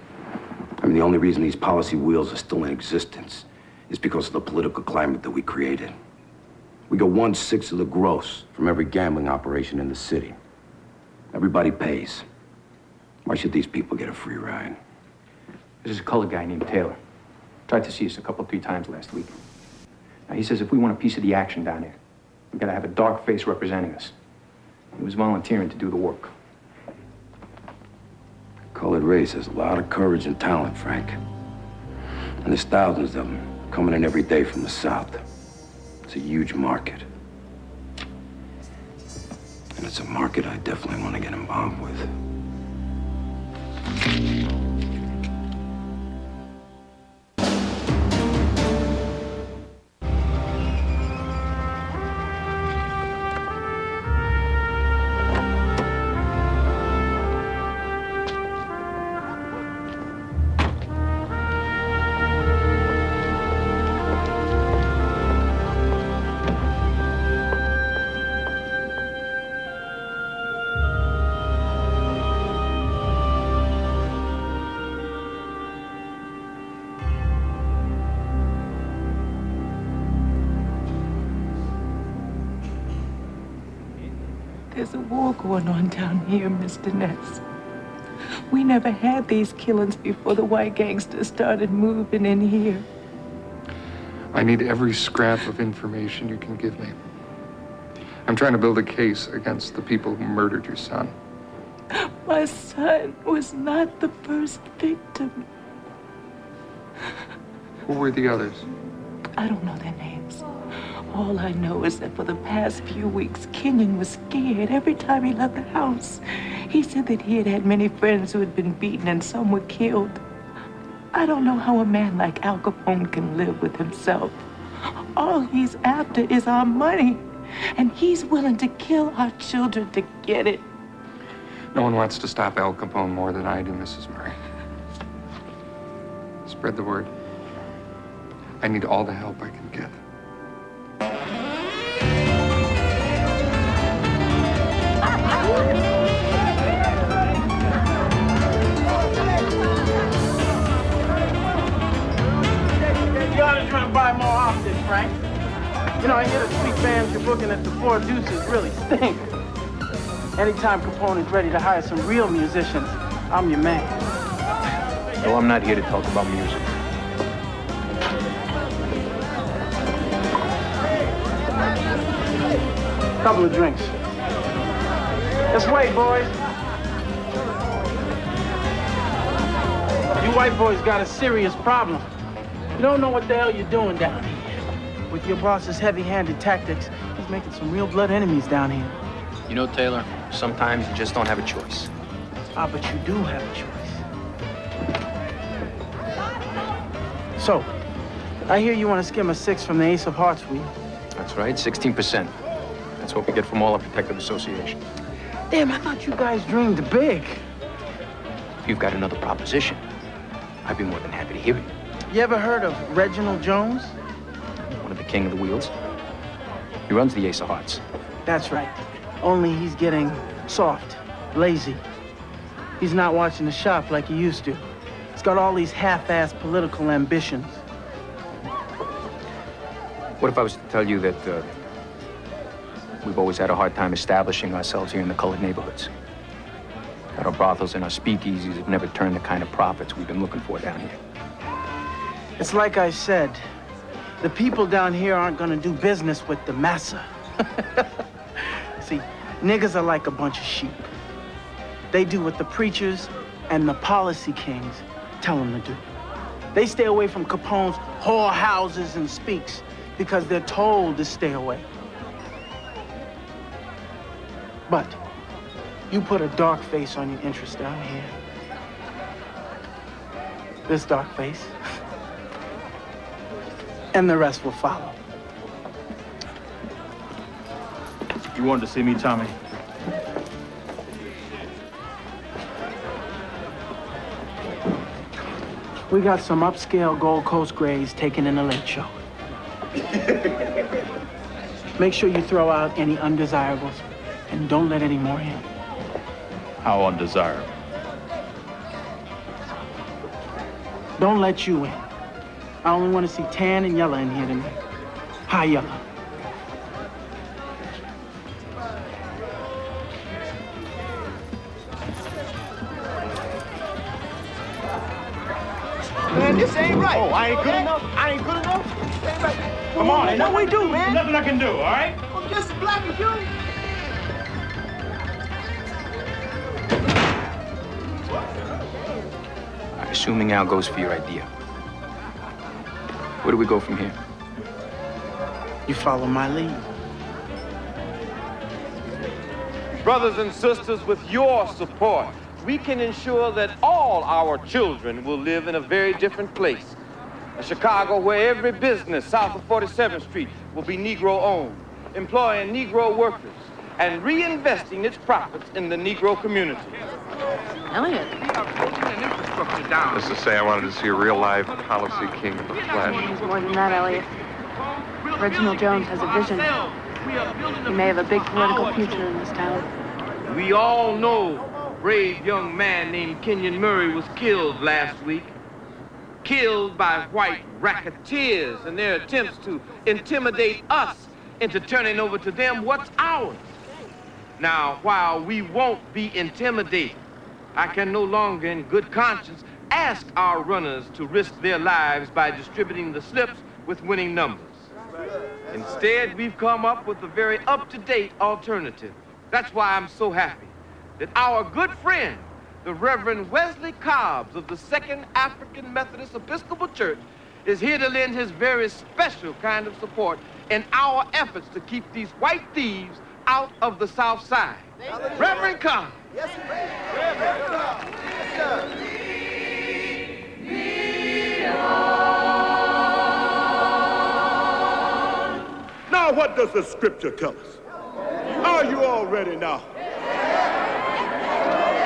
I mean, the only reason these policy wheels are still in existence is because of the political climate that we created. We get 1/6 of the gross from every gambling operation in the city. Everybody pays. Why should these people get a free ride? There's a colored guy named Taylor. Tried to see us a couple, 3 times last week. Now, he says if we want a piece of the action down there, we gotta have a dark face representing us. He was volunteering to do the work. Colored race has a lot of courage and talent, Frank. And there's thousands of them coming in every day from the South. It's a huge market. And it's a market I definitely want to get involved with. There's a war going on down here, Mr. Ness. We never had these killings before the white gangsters started moving in here. I need every scrap of information you can give me. I'm trying to build a case against the people who murdered your son. My son was not the first victim. Who were the others? I don't know their names. All I know is that for the past few weeks, Kenyon was scared every time he left the house. He said that he had had many friends who had been beaten and some were killed. I don't know how a man like Al Capone can live with himself. All he's after is our money, and he's willing to kill our children to get it. No one wants to stop Al Capone more than I do, Mrs. Murray. Spread the word. I need all the help I can get. You ought to drink by more often, Frank. You know, I hear the sweet bands you're booking at the Four Deuces really stink. Anytime Capone is ready to hire some real musicians, I'm your man. No, I'm not here to talk about music. Couple of drinks. Let's wait, boys. You white boys got a serious problem. You don't know what the hell you're doing down here. With your boss's heavy-handed tactics, he's making some real blood enemies down here. You know, Taylor, sometimes you just don't have a choice. Ah, but you do have a choice. So, I hear you want to skim a 6 from the Ace of Hearts, will you? That's right, 16%. That's what we get from all our protective associations. Damn, I thought you guys dreamed big. If you've got another proposition, I'd be more than happy to hear it. You ever heard of Reginald Jones? One of the king of the wheels. He runs the Ace of Hearts. That's right. Only he's getting soft, lazy. He's not watching the shop like he used to. He's got all these half-assed political ambitions. What if I was to tell you that we've always had a hard time establishing ourselves here in the colored neighborhoods? That our brothels and our speakeasies have never turned the kind of profits we've been looking for down here. It's like I said, the people down here aren't gonna do business with the massa. See, niggas are like a bunch of sheep. They do what the preachers and the policy kings tell them to do. They stay away from Capone's whorehouses and speaks because they're told to stay away. But you put a dark face on your interest down here. This dark face. And the rest will follow. You wanted to see me, Tommy? We got some upscale Gold Coast grays taken in a late show. Make sure you throw out any undesirables and don't let any more in. How undesirable? Don't let you in. I only want to see tan and yellow in here tonight. High yellow. Man, this ain't right. Oh, I ain't good enough? I ain't good enough? This ain't right. Come on, What we do, man? Nothing I can do, all right? I'm just as black as you. Assuming Al goes for your idea. Where do we go from here? You follow my lead. Brothers and sisters, with your support, we can ensure that all our children will live in a very different place. A Chicago where every business south of 47th Street will be Negro-owned, employing Negro workers, and reinvesting its profits in the Negro community. Elliot. Just to say, I wanted to see a real live policy king in the flesh. He's more than that, Elliot. Reginald Jones has a vision. He may have a big political future in this town. We all know a brave young man named Kenyon Murray was killed last week. Killed by white racketeers in their attempts to intimidate us into turning over to them what's ours. Now, while we won't be intimidated, I can no longer in good conscience ask our runners to risk their lives by distributing the slips with winning numbers. Instead, we've come up with a very up-to-date alternative. That's why I'm so happy that our good friend, the Reverend Wesley Cobbs of the Second African Methodist Episcopal Church, is here to lend his very special kind of support in our efforts to keep these white thieves out of the South Side. Reverend Carr. Yes, sir. Now, what does the scripture tell us? Are you all ready now?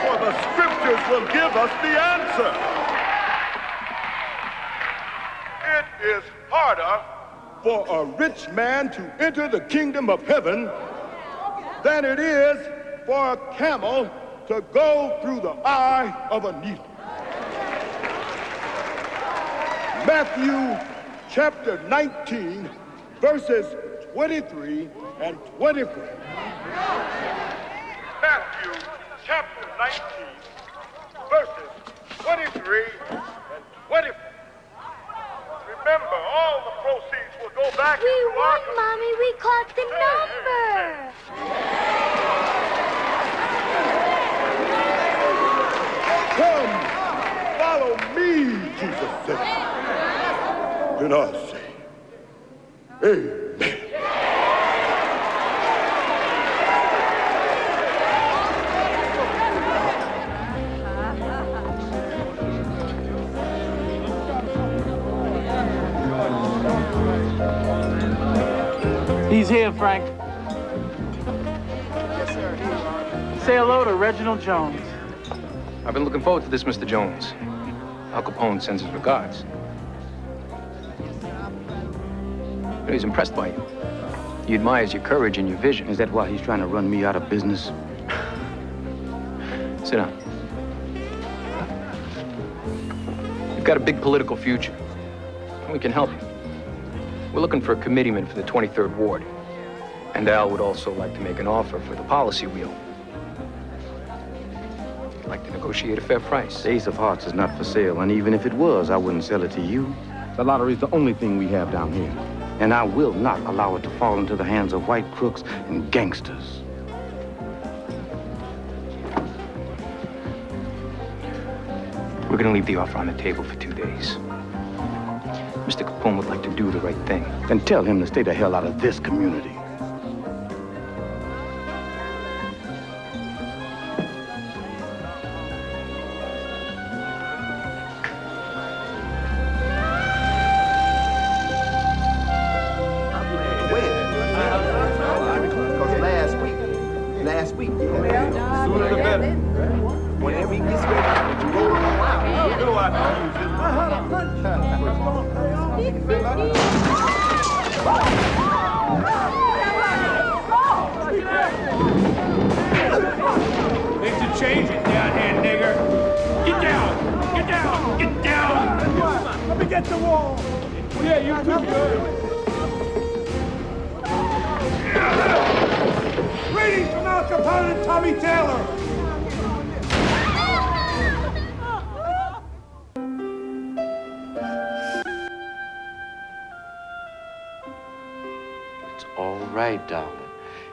For the scriptures will give us the answer. It is harder for a rich man to enter the kingdom of heaven than it is for a camel to go through the eye of a needle. Matthew chapter 19, verses 23 and 24. Matthew chapter 19, verses 23 and 24. Remember, all the proceeds will go back We into won, our... Mommy. We caught the Come, follow me, Jesus said. And I say, amen. He's here, Frank. Yes, sir. Say hello to Reginald Jones. I've been looking forward to this, Mr. Jones. Al Capone sends his regards. He's impressed by you. He admires your courage and your vision. Is that why he's trying to run me out of business? Sit down. You've got a big political future. And we can help you. We're looking for a committeeman for the 23rd Ward. And Al would also like to make an offer for the policy wheel. He'd like to negotiate a fair price. The Ace of Hearts is not for sale, and even if it was, I wouldn't sell it to you. The lottery's the only thing we have down here. And I will not allow it to fall into the hands of white crooks and gangsters. We're gonna leave the offer on the table for 2 days. Mr. Capone would like to do the right thing. Then tell him to stay the hell out of this community. Last week. Sooner the better. Whenever he gets ready to roll on out, you know I can use it. I had a hunch. Things are changing down here, nigger. Get down! Get down! Get down! Let me get the wall. Yeah, you too good. Greetings from Al Capone and Tommy Taylor. It's all right, darling.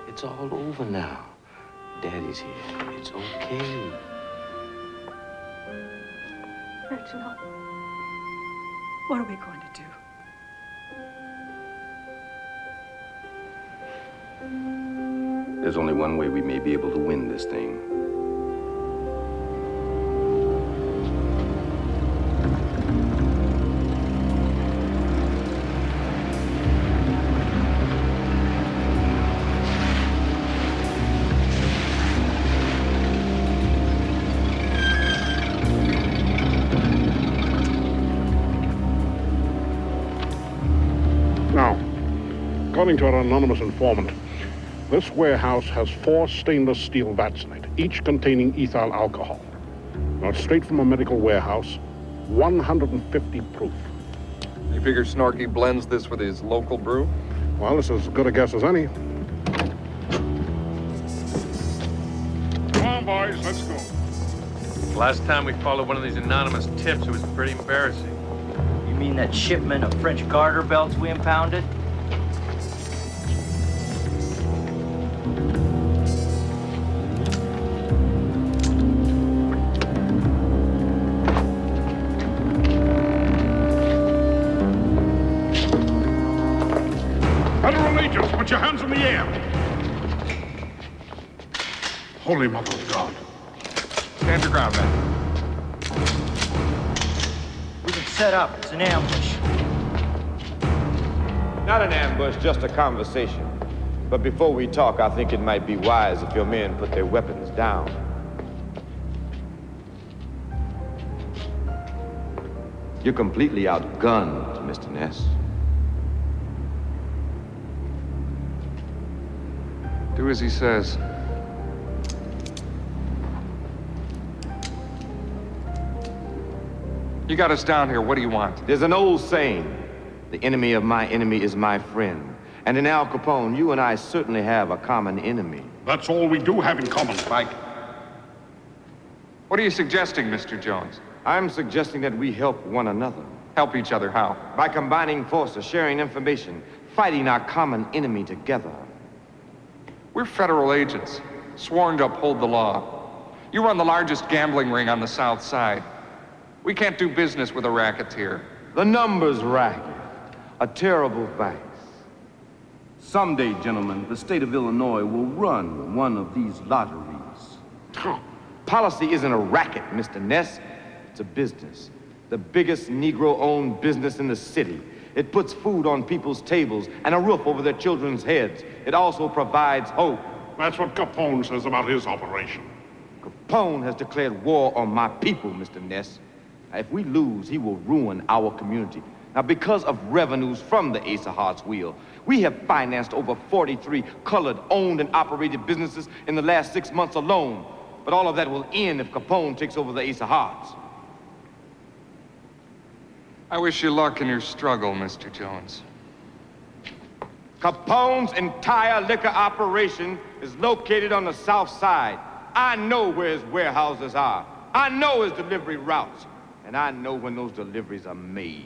It's all over now. Daddy's here. It's okay. Reginald, what are we going to do? There's only one way we may be able to win this thing. Now, according to our anonymous informant, this warehouse has 4 stainless steel vats in it, each containing ethyl alcohol. Now, it's straight from a medical warehouse, 150 proof. You figure Snorky blends this with his local brew? Well, it's as good a guess as any. Come on, boys, let's go. Last time we followed one of these anonymous tips, it was pretty embarrassing. You mean that shipment of French garter belts we impounded? am. Holy Mother of God. Stand your ground, man. We've been set up. It's an ambush. Not an ambush, just a conversation. But before we talk, I think it might be wise if your men put their weapons down. You're completely outgunned, Mr. Ness. Do as he says. You got us down here. What do you want? There's an old saying, the enemy of my enemy is my friend. And in Al Capone, you and I certainly have a common enemy. That's all we do have in common, Mike. What are you suggesting, Mr. Jones? I'm suggesting that we help one another. Help each other how? By combining forces, sharing information, fighting our common enemy together. We're federal agents, sworn to uphold the law. You run the largest gambling ring on the South Side. We can't do business with a racketeer. The numbers racket, a terrible vice. Someday, gentlemen, the state of Illinois will run one of these lotteries. Policy isn't a racket, Mr. Ness. It's a business. The biggest Negro-owned business in the city. It puts food on people's tables and a roof over their children's heads. It also provides hope. That's what Capone says about his operation. Capone has declared war on my people, Mr. Ness. If we lose, he will ruin our community. Now, because of revenues from the Ace of Hearts wheel, we have financed over 43 colored, owned, and operated businesses in the last 6 months alone. But all of that will end if Capone takes over the Ace of Hearts. I wish you luck in your struggle, Mr. Jones. Capone's entire liquor operation is located on the South Side. I know where his warehouses are. I know his delivery routes. And I know when those deliveries are made.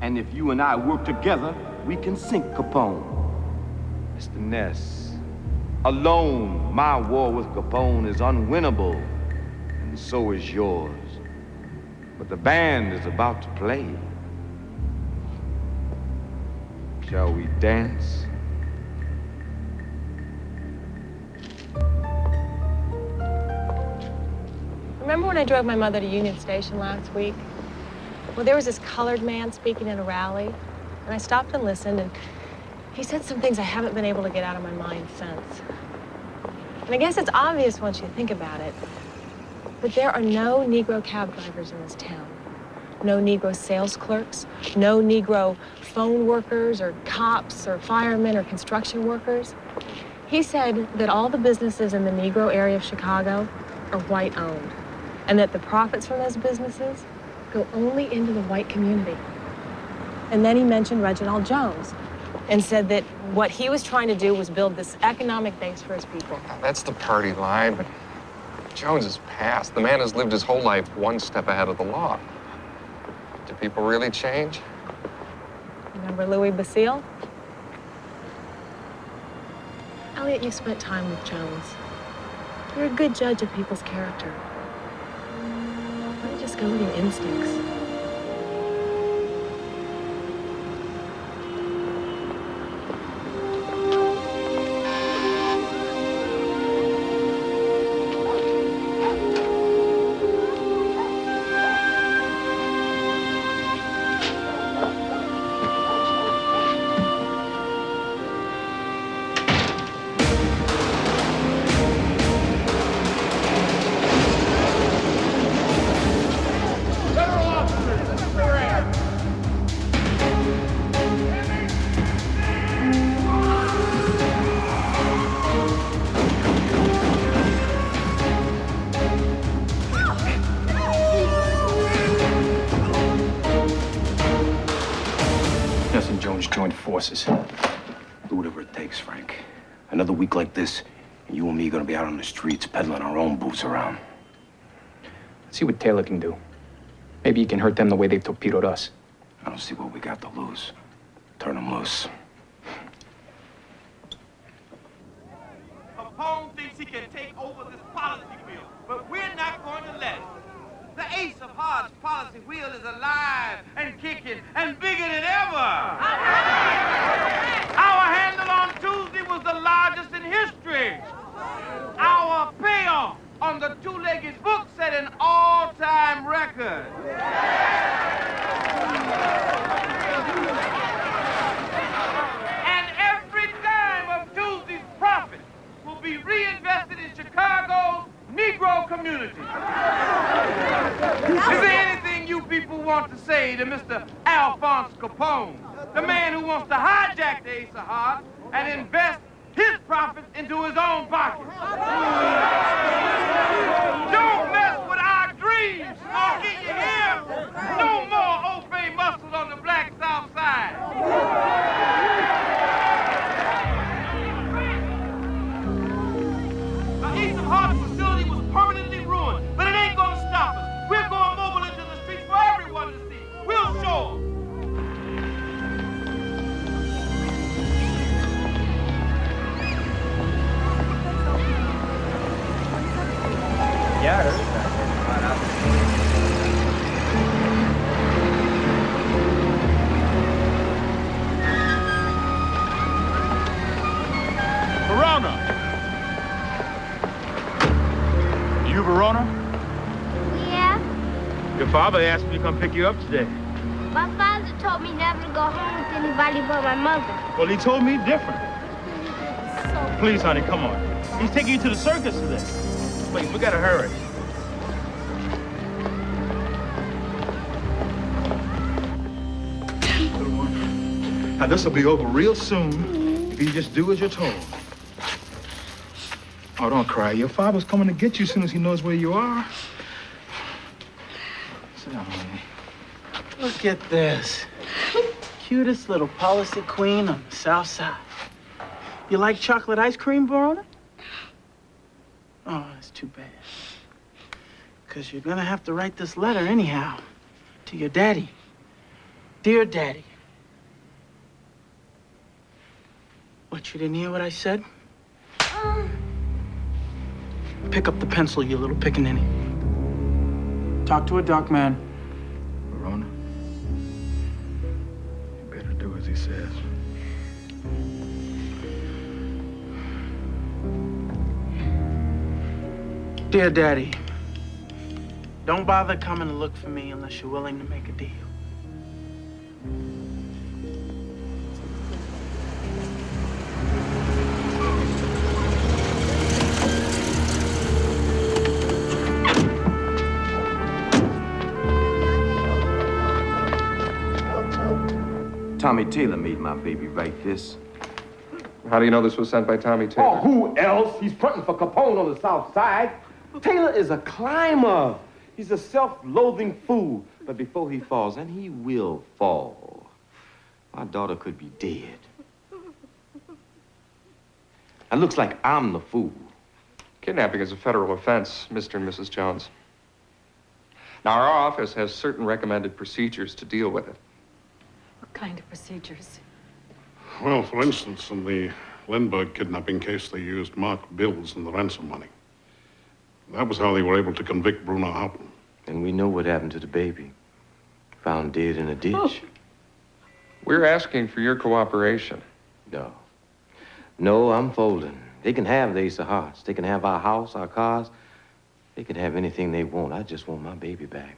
And if you and I work together, we can sink Capone. Mr. Ness, alone, my war with Capone is unwinnable, and so is yours. But the band is about to play. Shall we dance? Remember when I drove my mother to Union Station last week? Well, there was this colored man speaking at a rally, and I stopped and listened, and he said some things I haven't been able to get out of my mind since. And I guess it's obvious once you think about it, but there are no Negro cab drivers in this town. No Negro sales clerks, no Negro phone workers or cops or firemen or construction workers. He said that all the businesses in the Negro area of Chicago are white-owned, and that the profits from those businesses go only into the white community. And then he mentioned Reginald Jones and said that what he was trying to do was build this economic base for his people. That's the party line, but Jones is past. The man has lived his whole life one step ahead of the law. Do people really change? Remember Louis Basile? Elliot, you spent time with Jones. You're a good judge of people's character. Why don't you just go with your instincts? Join forces. Do whatever it takes, Frank. Another week like this, and you and me are gonna be out on the streets peddling our own boots around. Let's see what Taylor can do. Maybe he can hurt them the way they've torpedoed us. I don't see what we got to lose. Turn them loose. Capone thinks he can take over this policy wheel, but we're not going to let him. The Ace of Hearts policy wheel is alive and kicking and bigger than ever. on the two-legged book set an all-time record. And every dime of Tuesday's profit will be reinvested in Chicago's Negro community. Is there anything you people want to say to Mr. Alphonse Capone, the man who wants to hijack the Ace of Hearts and invest his profits into his own pocket? Don't mess with our dreams, or did you hear? No more Obey muscles on the Black South Side. The Ace of Hearts facility was permanently ruined, but it ain't gonna stop us. We're going mobile into the streets for everyone to see. We'll show 'em. Yeah, I heard Verona! You Verona? Yeah? Your father asked me to come pick you up today. My father told me never to go home with anybody but my mother. Well, he told me different. Please, honey, come on. He's taking you to the circus today. Please, we gotta hurry. Little one. Now, this will be over real soon if you just do as you're told. Oh, don't cry. Your father's coming to get you as soon as he knows where you are. Sit down, honey. Look at this. Cutest little policy queen on the South Side. You like chocolate ice cream, Verona? Oh, that's too bad. Because you're gonna have to write this letter anyhow to your daddy. Dear Daddy. What, you didn't hear what I said? Pick up the pencil, you little pickaninny. Talk to a dark man. Verona, you better do as he says. Dear Daddy, don't bother coming to look for me unless you're willing to make a deal. Tommy Taylor made my baby write this. How do you know this was sent by Tommy Taylor? Oh, who else? He's fronting for Capone on the South Side. Taylor is a climber. He's a self-loathing fool. But before he falls, and he will fall, my daughter could be dead. It looks like I'm the fool. Kidnapping is a federal offense, Mr. and Mrs. Jones. Now, our office has certain recommended procedures to deal with it. What kind of procedures? Well, for instance, in the Lindbergh kidnapping case, they used marked bills in the ransom money. That was how they were able to convict Bruno Hauptmann. And we know what happened to the baby. Found dead in a ditch. Oh. We're asking for your cooperation. No. No, I'm folding. They can have the Ace of Hearts. They can have our house, our cars. They can have anything they want. I just want my baby back.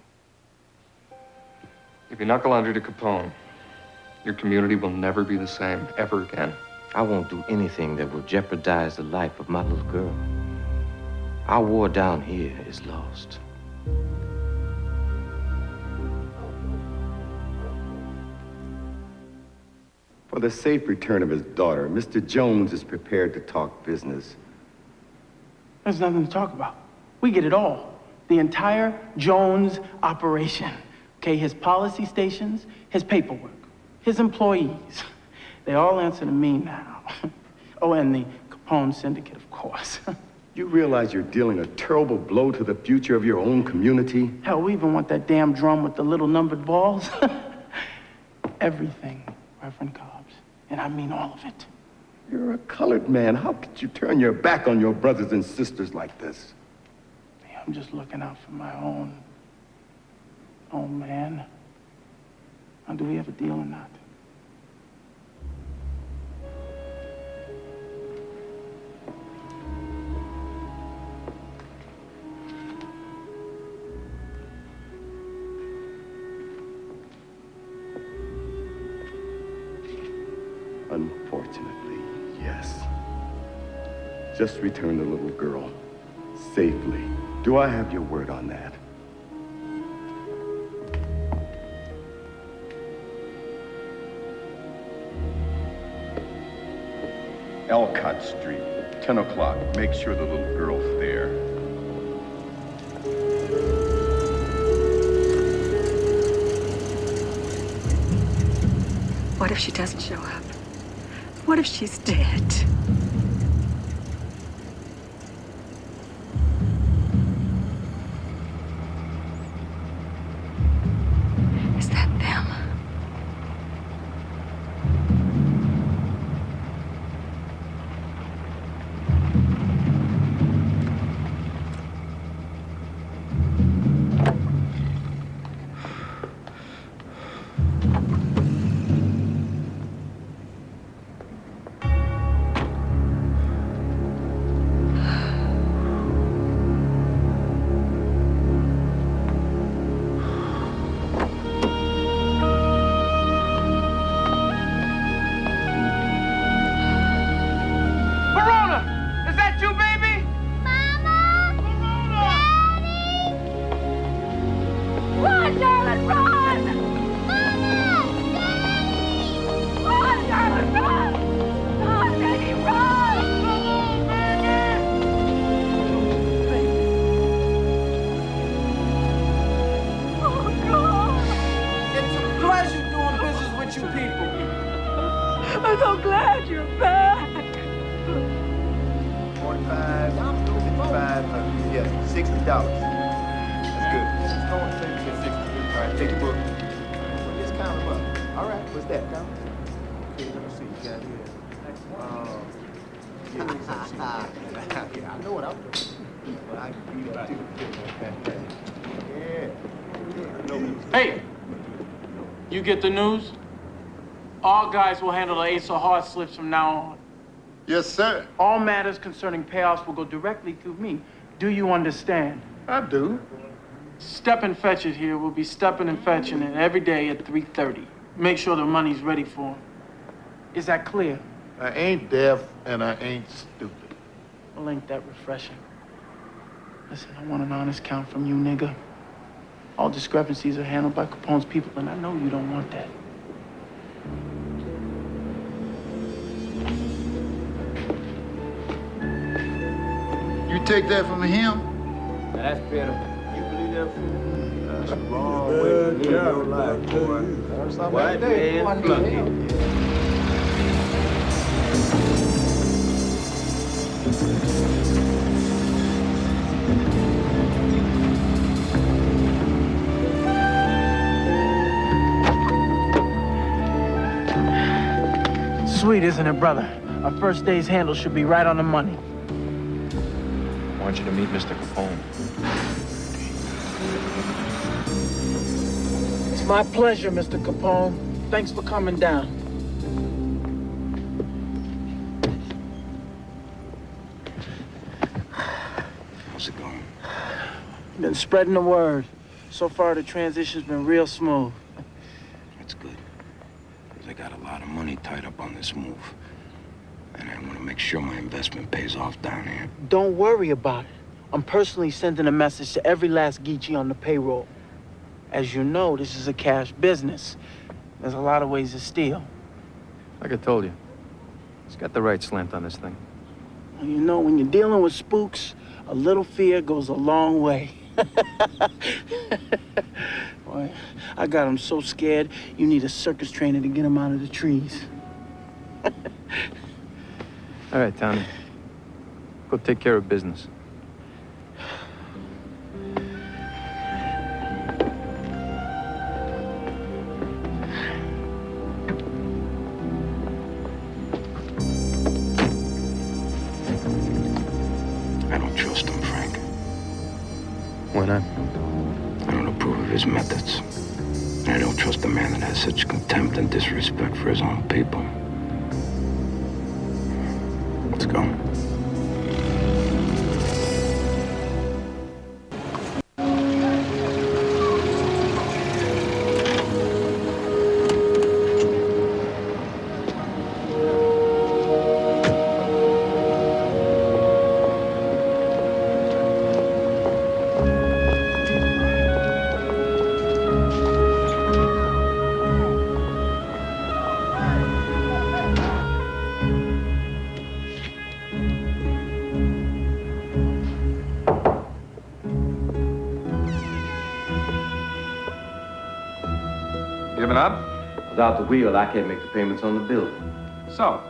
If you knuckle under to Capone, your community will never be the same ever again. I won't do anything that will jeopardize the life of my little girl. Our war down here is lost. For the safe return of his daughter, Mr. Jones is prepared to talk business. There's nothing to talk about. We get it all. The entire Jones operation. Okay, his policy stations, his paperwork, his employees. They all answer to me now. Oh, and the Capone Syndicate, of course. You realize you're dealing a terrible blow to the future of your own community? Hell, we even want that damn drum with the little numbered balls. Everything, Reverend Cobbs. And I mean all of it. You're a colored man. How could you turn your back on your brothers and sisters like this? I'm just looking out for my own man. Now, do we have a deal or not? Unfortunately, yes. Just return the little girl safely. Do I have your word on that? Elcott Street, 10 o'clock. Make sure the little girl's there. What if she doesn't show up? What if she's dead? Is that them? I'm so glad you're back. 45, 55, yeah, $60. That's good. Let's go and take you 60. All right, take the book. Well, just count them up. All right, what's that? Count them. Okay, let me see. You got here. Yeah, I know what I'm doing. But I can read it too. Yeah. Hey, you get the news? All guys will handle the Ace of Hearts slips from now on. Yes, sir. All matters concerning payoffs will go directly through me. Do you understand? I do. Step and Fetch It here will be stepping and fetching it every day at 3:30. Make sure the money's ready for him. Is that clear? I ain't deaf and I ain't stupid. Well, ain't that refreshing? Listen, I want an honest count from you, nigga. All discrepancies are handled by Capone's people, and I know you don't want that. You take that from him? Now that's better. You believe that fool? That's the wrong way to live your life, boy. White man flunky. Sweet, isn't it, brother? Our first day's handle should be right on the money. I want you to meet Mr. Capone. It's my pleasure, Mr. Capone. Thanks for coming down. How's it going? Been spreading the word. So far, the transition's been real smooth. That's good. Because I got a lot of money tied up on this move. And I want to make sure my investment pays off down here. Don't worry about it. I'm personally sending a message to every last Geechee on the payroll. As you know, this is a cash business. There's a lot of ways to steal. Like I told you, it's got the right slant on this thing. Well, you know, when you're dealing with spooks, a little fear goes a long way. Boy, I got them so scared, you need a circus trainer to get them out of the trees. All right, Tommy. Go take care of business. I don't trust him, Frank. Why not? I don't approve of his methods. And I don't trust a man that has such contempt and disrespect for his own people. Let's go. Giving up? Without the wheel, I can't make the payments on the building. So,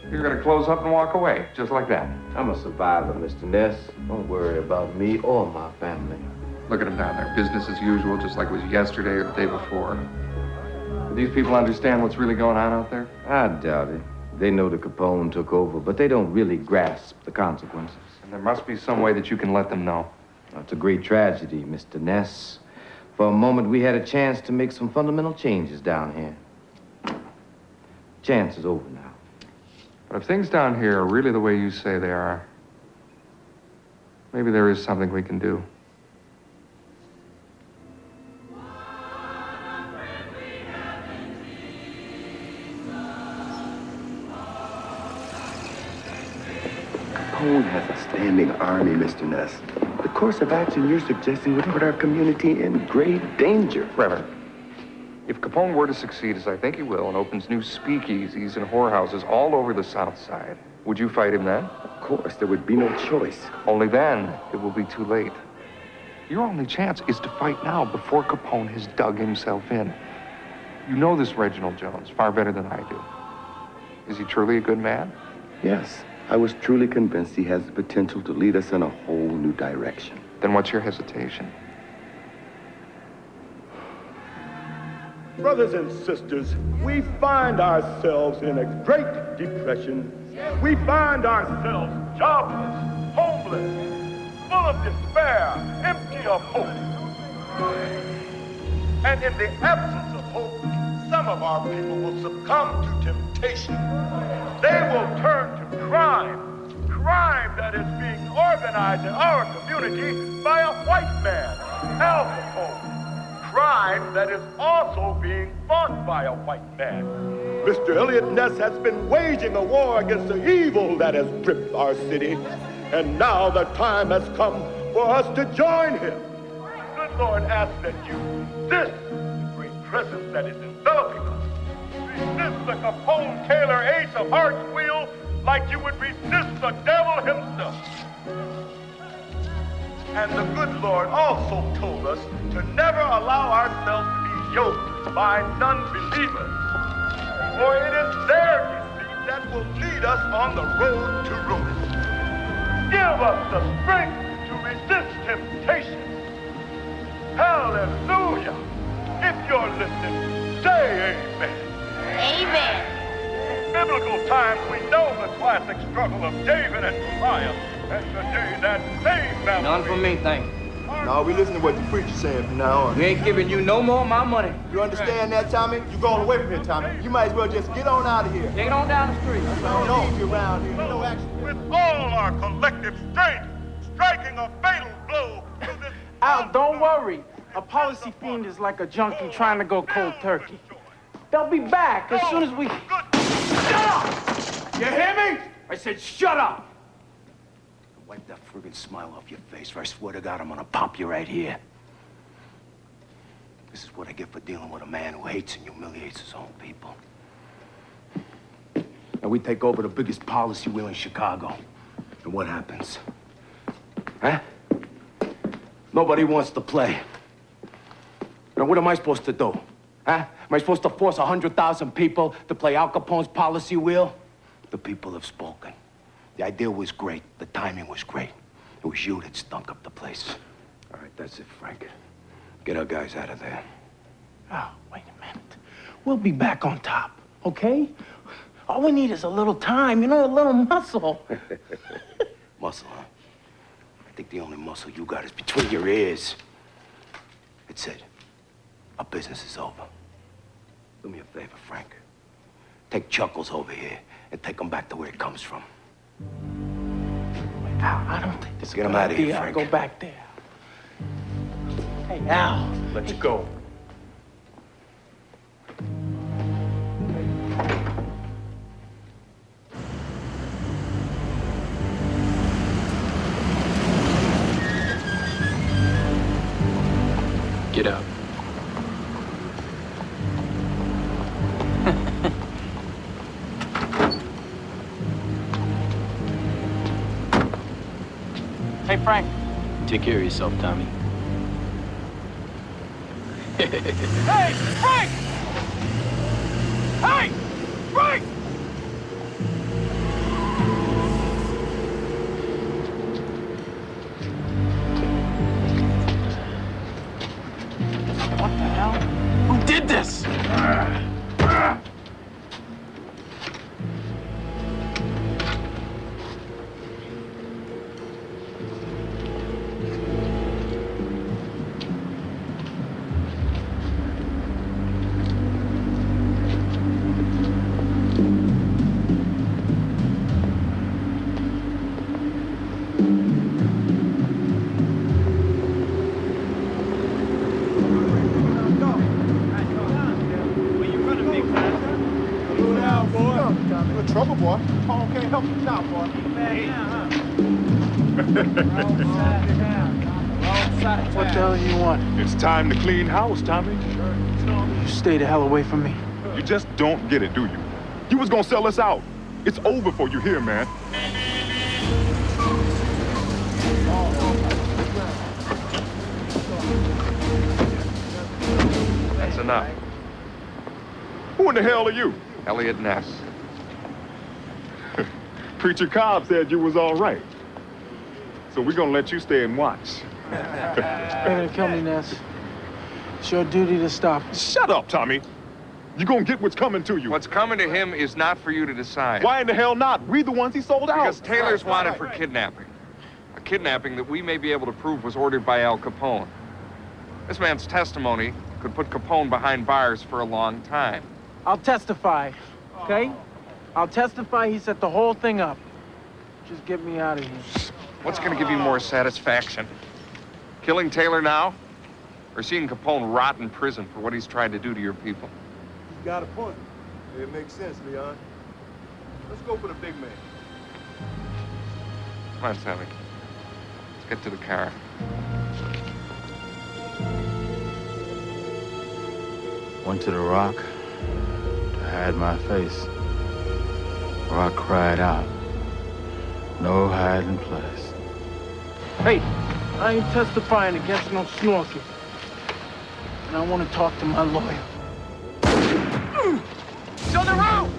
you're gonna close up and walk away, just like that. I'm a survivor, Mr. Ness. Don't worry about me or my family. Look at them down there. Business as usual, just like it was yesterday or the day before. Do these people understand what's really going on out there? I doubt it. They know the Capone took over, but they don't really grasp the consequences. And there must be some way that you can let them know. It's a great tragedy, Mr. Ness. For a moment, we had a chance to make some fundamental changes down here. Chance is over now. But if things down here are really the way you say they are, maybe there is something we can do. Capone has a standing army, Mr. Ness. The course of action you're suggesting would put our community in grave danger. Reverend, if Capone were to succeed, as I think he will, and opens new speakeasies and whorehouses all over the South Side, would you fight him then? Of course, there would be no choice. Only then it will be too late. Your only chance is to fight now before Capone has dug himself in. You know this Reginald Jones far better than I do. Is he truly a good man? Yes, I was truly convinced he has the potential to lead us in a whole new direction. Then what's your hesitation? Brothers and sisters, we find ourselves in a great depression. We find ourselves jobless, homeless, full of despair, empty of hope. And in the absence of hope, some of our people will succumb to temptation. They will turn to crime that is being organized in our community by a white man, Al Capone. Crime that is also being fought by a white man. Mr. Elliot Ness has been waging a war against the evil that has gripped our city, and now the time has come for us to join him. Good Lord, ask that you resist the great presence that is enveloping us. Resist the Capone-Taylor Ace of Hearts wheel like you would resist the devil himself. And the good Lord also told us to never allow ourselves to be yoked by non-believers, for it is their deceit that will lead us on the road to ruin. Give us the strength to resist temptation. Hallelujah. If you're listening, say amen. Amen. In biblical times, we know the classic struggle of David and Goliath, and today that same battle. None for me, thank you. No, we listen to what the preacher's saying from now on. We ain't giving you no more of my money. You understand that, Tommy? You going away from here, Tommy. You might as well just get on out of here. Take it on down the street. We don't need you around here. No action. With all our collective strength, striking a fatal blow to this... Al, don't worry. A policy fiend is like a junkie trying to go cold turkey. They'll be back as soon as we... Shut up! You hear me? I said shut up! Wipe that friggin' smile off your face, or I swear to God I'm gonna pop you right here. This is what I get for dealing with a man who hates and humiliates his own people. Now we take over the biggest policy wheel in Chicago. And what happens? Huh? Nobody wants to play. Now what am I supposed to do? Huh? Am I supposed to force 100,000 people to play Al Capone's policy wheel? The people have spoken. The idea was great. The timing was great. It was you that stunk up the place. All right, that's it, Frank. Get our guys out of there. Oh, wait a minute. We'll be back on top, okay? All we need is a little time, you know, a little muscle. Muscle, huh? I think the only muscle you got is between your ears. It's it. Our business is over. Do me a favor, Frank. Take Chuckles over here and take him back to where he comes from. Al, I don't think this is Get a him good out of here, idea. Frank. I'll go back there. Hey, Al. Let's go. Get out. Hey, Frank. Take care of yourself, Tommy. Hey, Frank! Hey, Frank! What the hell? Who did this? You're in trouble, boy. Paul can't help you now, boy. What the hell do you want? It's time to clean house, Tommy. You stay the hell away from me. You just don't get it, do you? You was gonna sell us out. It's over for you here, man. That's enough. Who in the hell are you? Elliot Ness. Preacher Cobb said you was all right. So we're gonna let you stay and watch. They're gonna kill me, Ness. It's your duty to stop. Shut up, Tommy. You're gonna get what's coming to you. What's coming to him is not for you to decide. Why in the hell not? We the ones he sold out. Because Taylor's wanted for kidnapping. A kidnapping that we may be able to prove was ordered by Al Capone. This man's testimony could put Capone behind bars for a long time. I'll testify, okay? I'll testify he set the whole thing up. Just get me out of here. What's gonna give you more satisfaction? Killing Taylor now? Or seeing Capone rot in prison for what he's tried to do to your people? You got a point. It makes sense, Leon. Let's go for the big man. Come on, Tommy. Let's get to the car. Went to the rock to hide my face. Rock cried out. No hiding place. Hey, I ain't testifying against no snorkel. And I want to talk to my lawyer. Show the road!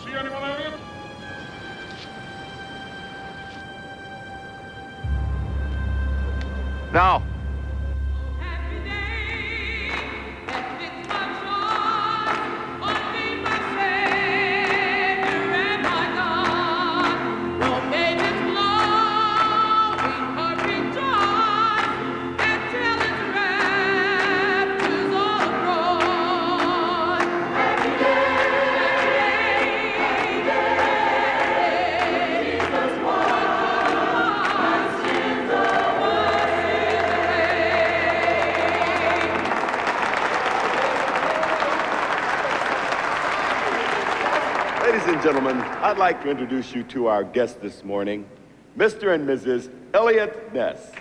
See anyone, Elliot? Now. Ladies and gentlemen, I'd like to introduce you to our guest this morning, Mr. and Mrs. Elliot Ness.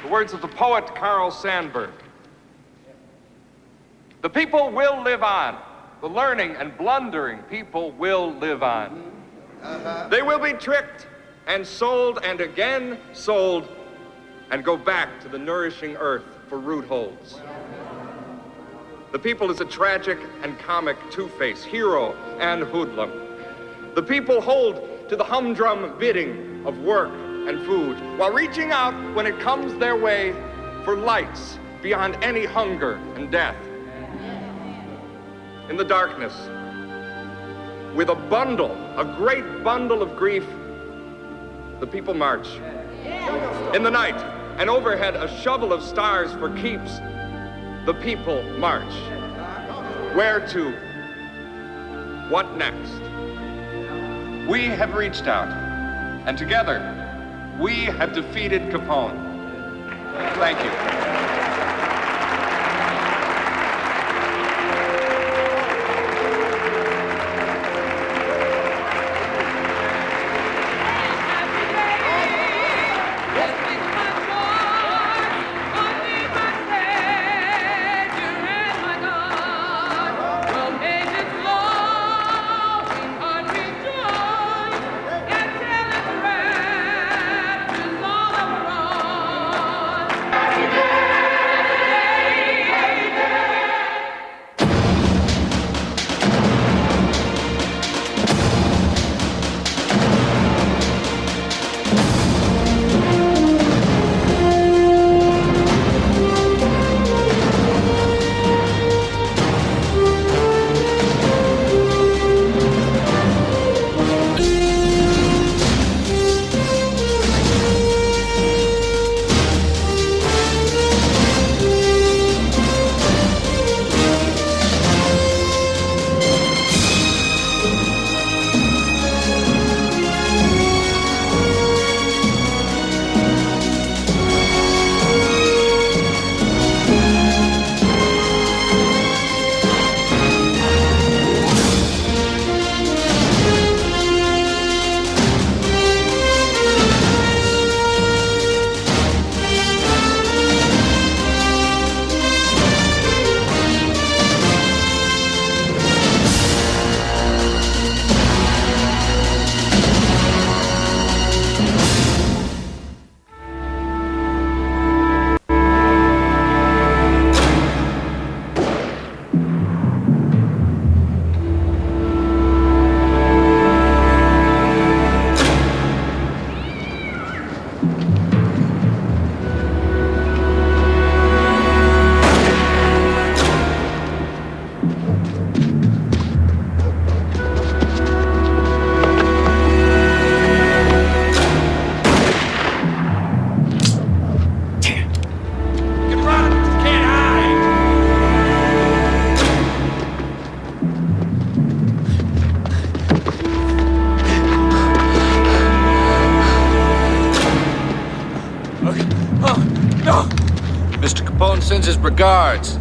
The words of the poet Carl Sandburg. The people will live on. The learning and blundering people will live on. They will be tricked and sold and again sold and go back to the nourishing earth for root holds. The people is a tragic and comic two-face, hero and hoodlum. The people hold to the humdrum bidding of work and food while reaching out when it comes their way for lights beyond any hunger and death. In the darkness, with a bundle, a great bundle of grief, the people march. In the night, and overhead a shovel of stars for keeps, the people march. Where to? What next? We have reached out, and together, we have defeated Capone. Thank you. Mr. Capone sends his regards.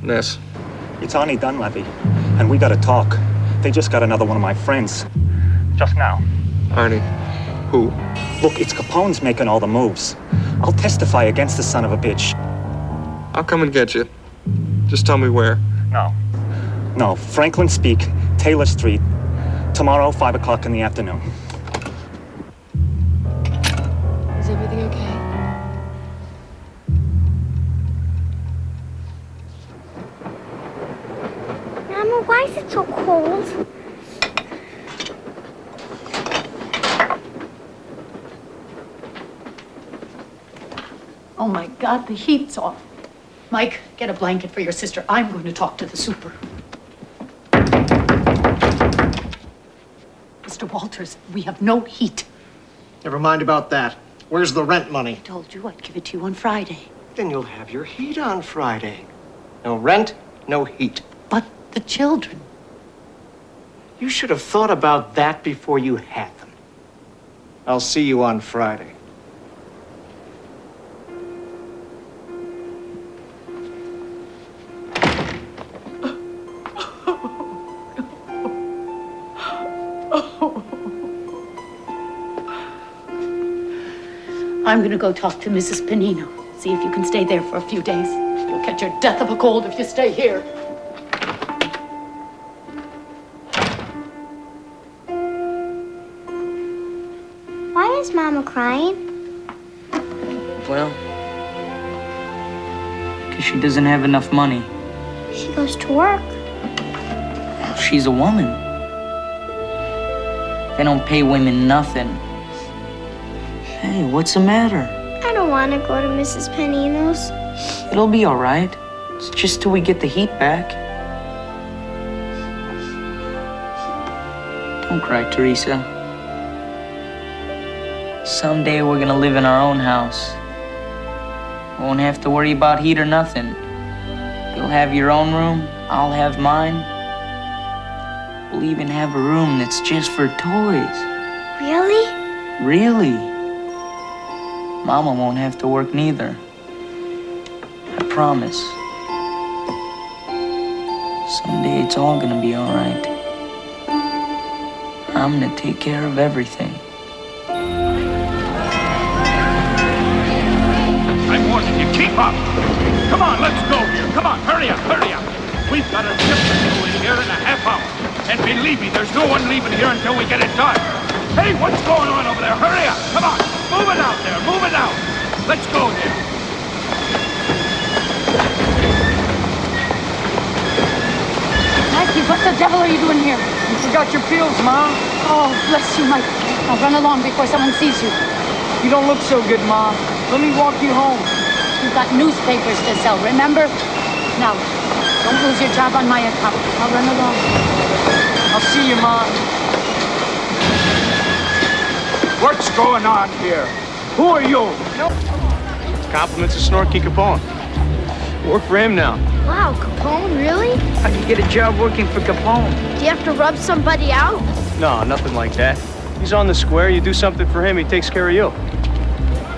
Ness. It's Arnie Dunleavy, and we gotta talk. They just got another one of my friends. Just now. Arnie, who? Look, it's Capone's making all the moves. I'll testify against the son of a bitch. I'll come and get you. Just tell me where. No, Franklin Speak, Taylor Street. Tomorrow, 5 o'clock in the afternoon. Is everything okay? Mama, why is it so cold? Oh my God, the heat's off. Mike, get a blanket for your sister. I'm going to talk to the super. Mr. Walters, we have no heat. Never mind about that. Where's the rent money? I told you I'd give it to you on Friday. Then you'll have your heat on Friday. No rent, no heat. But the children. You should have thought about that before you had them. I'll see you on Friday. I'm going to go talk to Mrs. Panino. See if you can stay there for a few days. You'll catch your death of a cold if you stay here. Why is Mama crying? Well, because she doesn't have enough money. She goes to work. She's a woman. They don't pay women nothing. Hey, what's the matter? I don't want to go to Mrs. Panino's. It'll be all right. It's just till we get the heat back. Don't cry, Teresa. Someday we're gonna live in our own house. We won't have to worry about heat or nothing. You'll have your own room, I'll have mine. We'll even have a room that's just for toys. Really? Really? Mama won't have to work neither. I promise. Someday it's all gonna be all right. I'm gonna take care of everything. I'm warning you, keep up! Come on, let's go here. Come on, hurry up, hurry up. We've got a shipment due in here in a half hour. And believe me, there's no one leaving here until we get it done. Hey, what's going on over there? Hurry up, come on. Move it out there, move it out. Let's go there. Mikey, what the devil are you doing here? You forgot your pills, Ma. Oh, bless you, Mike. Now run along before someone sees you. You don't look so good, Ma. Let me walk you home. You've got newspapers to sell, remember? Now, don't lose your job on my account. I'll run along. I'll see you, Ma. What's going on here? Who are you? Compliments of Snorky Capone. Work for him now. Wow, Capone, really? How'd you get a job working for Capone? Do you have to rub somebody out? No, nothing like that. He's on the square. You do something for him, he takes care of you.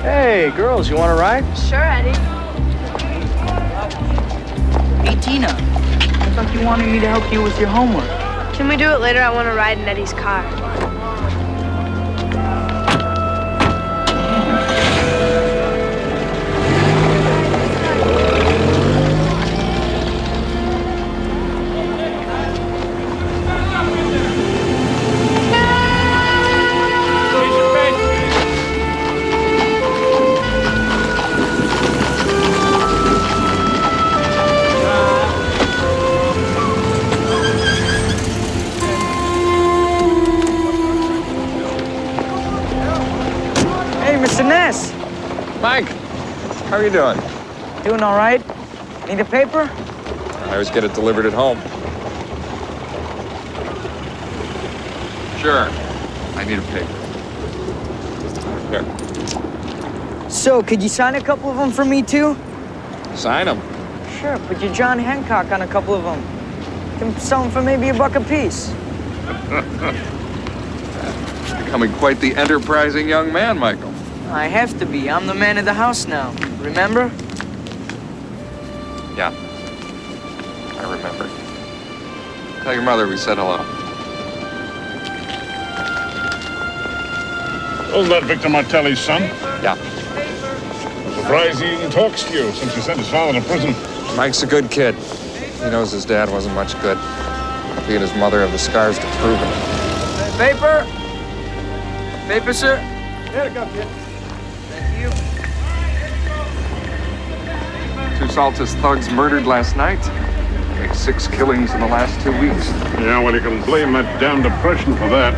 Hey, girls, you want to ride? Sure, Eddie. Hey, Tina. I thought you wanted me to help you with your homework. Can we do it later? I want to ride in Eddie's car. Mr. Ness. Mike, how are you doing? Doing all right? Need a paper? I always get it delivered at home. Sure. I need a paper. Here. So, could you sign a couple of them for me, too? Sign them. Sure, put your John Hancock on a couple of them. Can sell them for maybe $1 a piece. Becoming quite the enterprising young man, Michael. I have to be. I'm the man of the house now. Remember? Yeah. I remember. Tell your mother we said hello. Wasn't that Victor Martelli's son? Yeah. I'm surprised he even talks to you since you sent his father to prison. Mike's a good kid. He knows his dad wasn't much good. He and his mother have the scars to prove it. Paper? Paper, sir? Here it comes, kid. Thank you. 2 Saltus thugs murdered last night. Like 6 killings in the last 2 weeks. Yeah, well, you can blame that damn depression for that.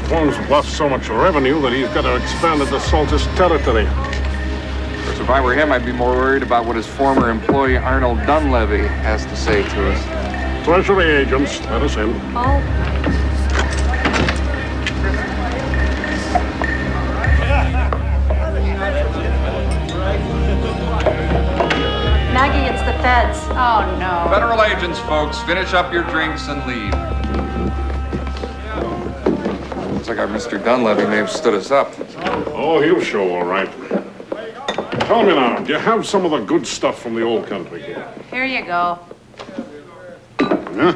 Holmes lost so much revenue that he's got to expand into Saltus territory. Of course, if I were him, I'd be more worried about what his former employee Arnold Dunleavy has to say to us. Treasury agents, let us in. Oh. Maggie, it's the feds. Oh, no. Federal agents, folks, finish up your drinks and leave. Looks like our Mr. Dunleavy may have stood us up. Oh, he'll show all right. Tell me now, do you have some of the good stuff from the old country? Here you go. Yeah?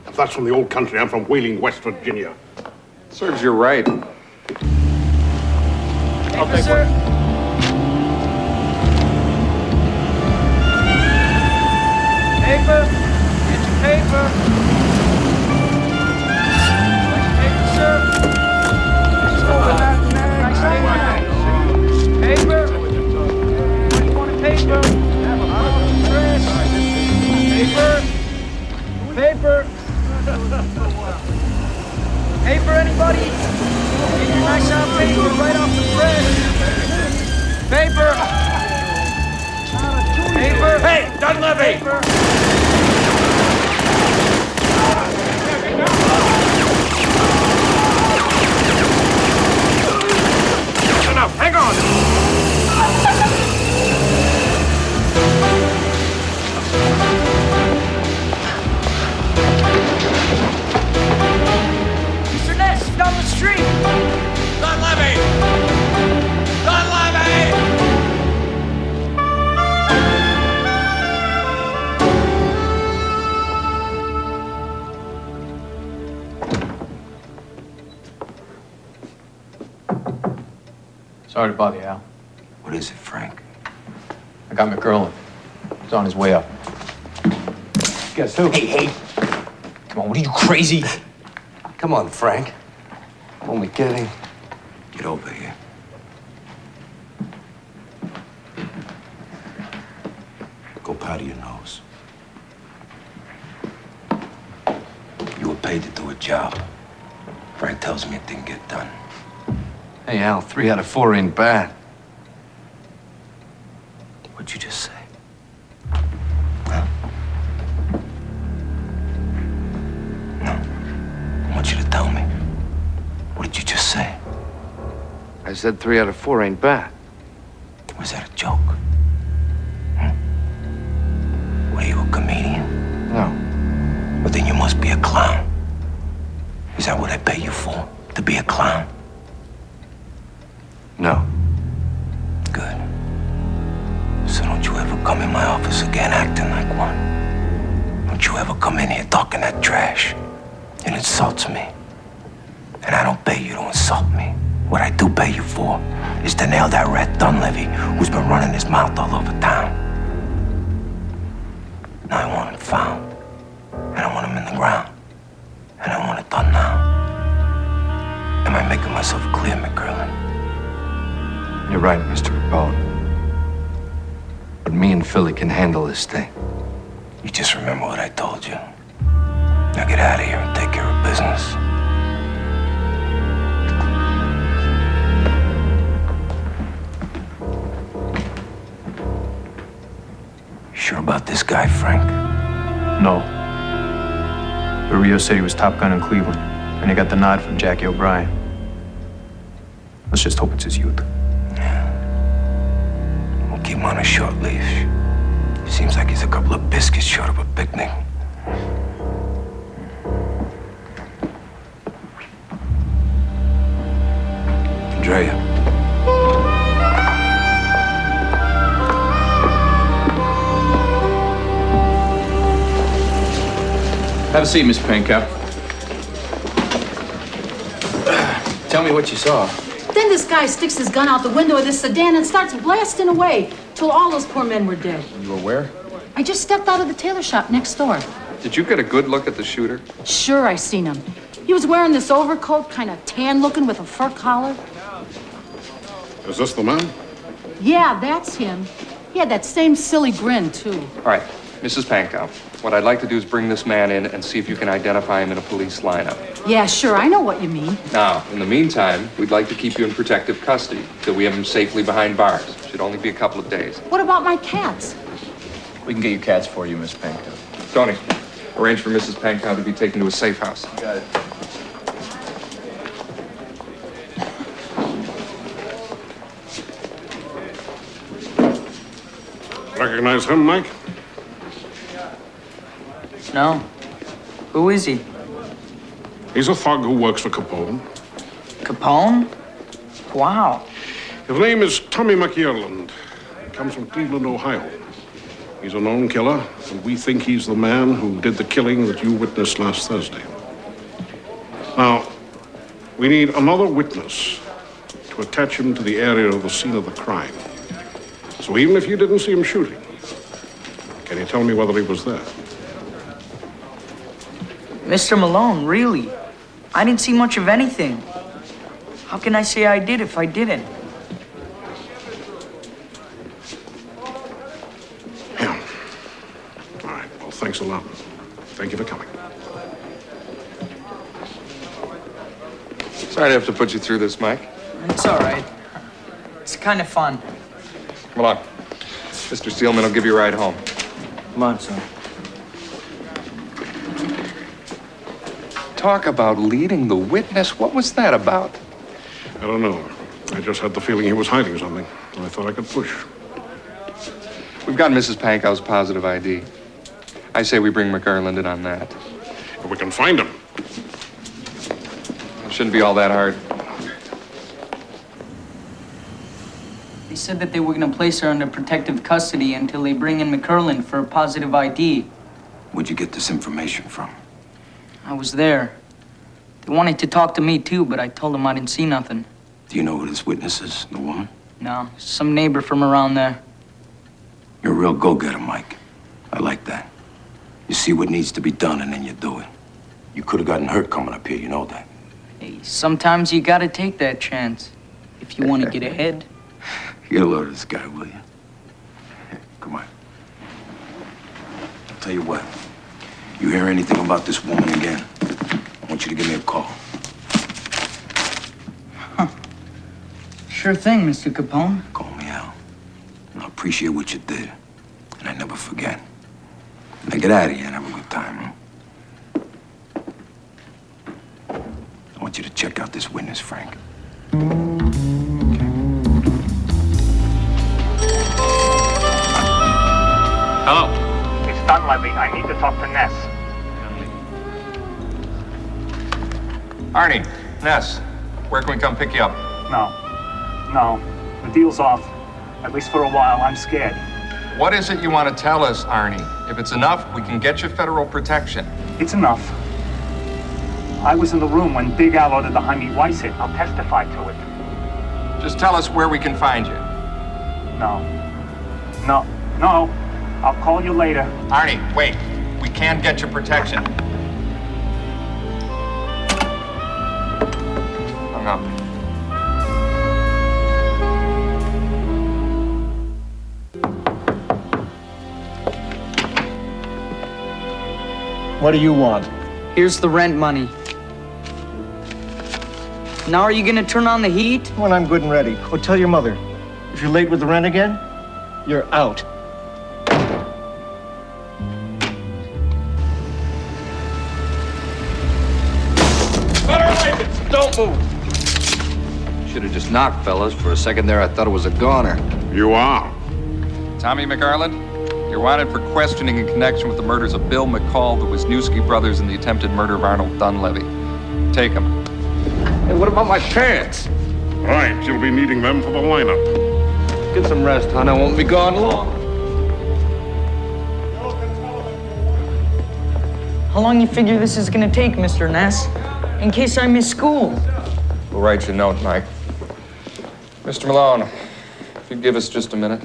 If that's from the old country, I'm from Wheeling, West Virginia. Serves you right. I'll take one. Paper. Get your paper. Paper, sir. Open that next. Paper. What do you want in paper? Paper. Paper. Paper, anybody? Get your nice out paper right off the press. Paper! Paper! Hey, Dunleavy! Paper! Enough, hang on! Mr. Ness, down the street! Dunleavy! Dunleavy! Sorry to bother you, Al. What is it, Frank? I got McGurlin. He's on his way up. Guess who? Hey! Come on, what are you, crazy? Come on, Frank. I'm only kidding. Get over here. Go powder your nose. You were paid to do a job. Frank tells me it didn't get done. Hey, Al, 3 out of 4 ain't bad. What'd you just say? I want you to tell me. What did you just say? I said 3 out of 4 ain't bad. Was that a joke? What, are you a comedian? No. Well, then you must be a clown. Is that what I pay you for? To be a clown? No. Good. So don't you ever come in my office again acting like one. Don't you ever come in here talking that trash. It insults me. And I don't pay you to insult me. What I do pay you for is to nail that rat Dunleavy who's been running his mouth all over town. Now I want him found. And I want him in the ground. And I want it done now. Am I making myself clear, McGurlin? You're right, Mr. Capone. But me and Philly can handle this thing. You just remember what I told you. Now get out of here and take care of business. You sure about this guy, Frank? No. But Rio said he was top gun in Cleveland, and he got the nod from Jackie O'Brien. Let's just hope it's his youth. We'll keep him on a short leash. Seems like he's a couple of biscuits short of a picnic. Andrea. Have a seat, Miss Pankow. Tell me what you saw. Then this guy sticks his gun out the window of this sedan and starts blasting away till all those poor men were dead. You were where? I just stepped out of the tailor shop next door. Did you get a good look at the shooter? Sure, I seen him. He was wearing this overcoat, kind of tan looking with a fur collar. Is this the man? Yeah, that's him. He had that same silly grin, too. All right, Mrs. Pankow, what I'd like to do is bring this man in and see if you can identify him in a police lineup. Yeah, sure, I know what you mean. Now, in the meantime, we'd like to keep you in protective custody till we have him safely behind bars. Should only be a couple of days. What about my cats? We can get your cats for you, Miss Pankow. Tony, arrange for Mrs. Pankow to be taken to a safe house. Got it. Recognize him, Mike? No. Who is he? He's a thug who works for Capone. Capone? Wow. His name is Tommy McIreland. He comes from Cleveland, Ohio. He's a known killer, and we think he's the man who did the killing that you witnessed last Thursday. Now, we need another witness to attach him to the area of the scene of the crime. So even if you didn't see him shooting, can you tell me whether he was there? Mr. Malone, really? I didn't see much of anything. How can I say I did if I didn't? Yeah. All right, well, thanks a lot. Thank you for coming. Sorry to have to put you through this, Mike. It's all right. It's kind of fun. Come along. Mr. Steelman will give you a ride home. Come on, son. Talk about leading the witness. What was that about? I don't know. I just had the feeling he was hiding something. I thought I could push. We've got Mrs. Pankow's positive ID. I say we bring McGarland in on that. If we can find him. It shouldn't be all that hard. They said that they were going to place her under protective custody until they bring in McGarland for a positive ID. Where'd you get this information from? I was there. They wanted to talk to me, too, but I told them I didn't see nothing. Do you know who this witness is, the woman? No, some neighbor from around there. You're a real go-getter, Mike. I like that. You see what needs to be done, and then you do it. You could have gotten hurt coming up here, you know that. Hey, sometimes you gotta take that chance if you want to get ahead. Get a load of this guy, will you? Come on. I'll tell you what. You hear anything about this woman again, I want you to give me a call. Sure thing, Mr. Capone. Call me out. And I appreciate what you did. And I never forget. Now get out of here and have a good time, huh? I want you to check out this witness, Frank. Hello. It's Dunleavy. I need to talk to Ness. Arnie, Ness, where can we come pick you up? No. The deal's off. At least for a while. I'm scared. What is it you want to tell us, Arnie? If it's enough, we can get you federal protection. It's enough. I was in the room when Big Al ordered the Jaime Weiss hit. I'll testify to it. Just tell us where we can find you. No. I'll call you later. Arnie, wait. We can get you protection. Hung up. What do you want? Here's the rent money. Now are you gonna turn on the heat? When I'm good and ready. Or tell your mother. If you're late with the rent again, you're out. Don't move! Should have just knocked, fellas. For a second there, I thought it was a goner. You are. Tommy McGarland, you're wanted for questioning in connection with the murders of Bill McCall, the Wisniewski brothers, and the attempted murder of Arnold Dunleavy. Take them. Hey, what about my pants? Right, you'll be needing them for the lineup. Get some rest, hon. I won't be gone long. How long you figure this is gonna take, Mr. Ness? In case I miss school. We'll write you a note, Mike. Mr. Malone, if you'd give us just a minute.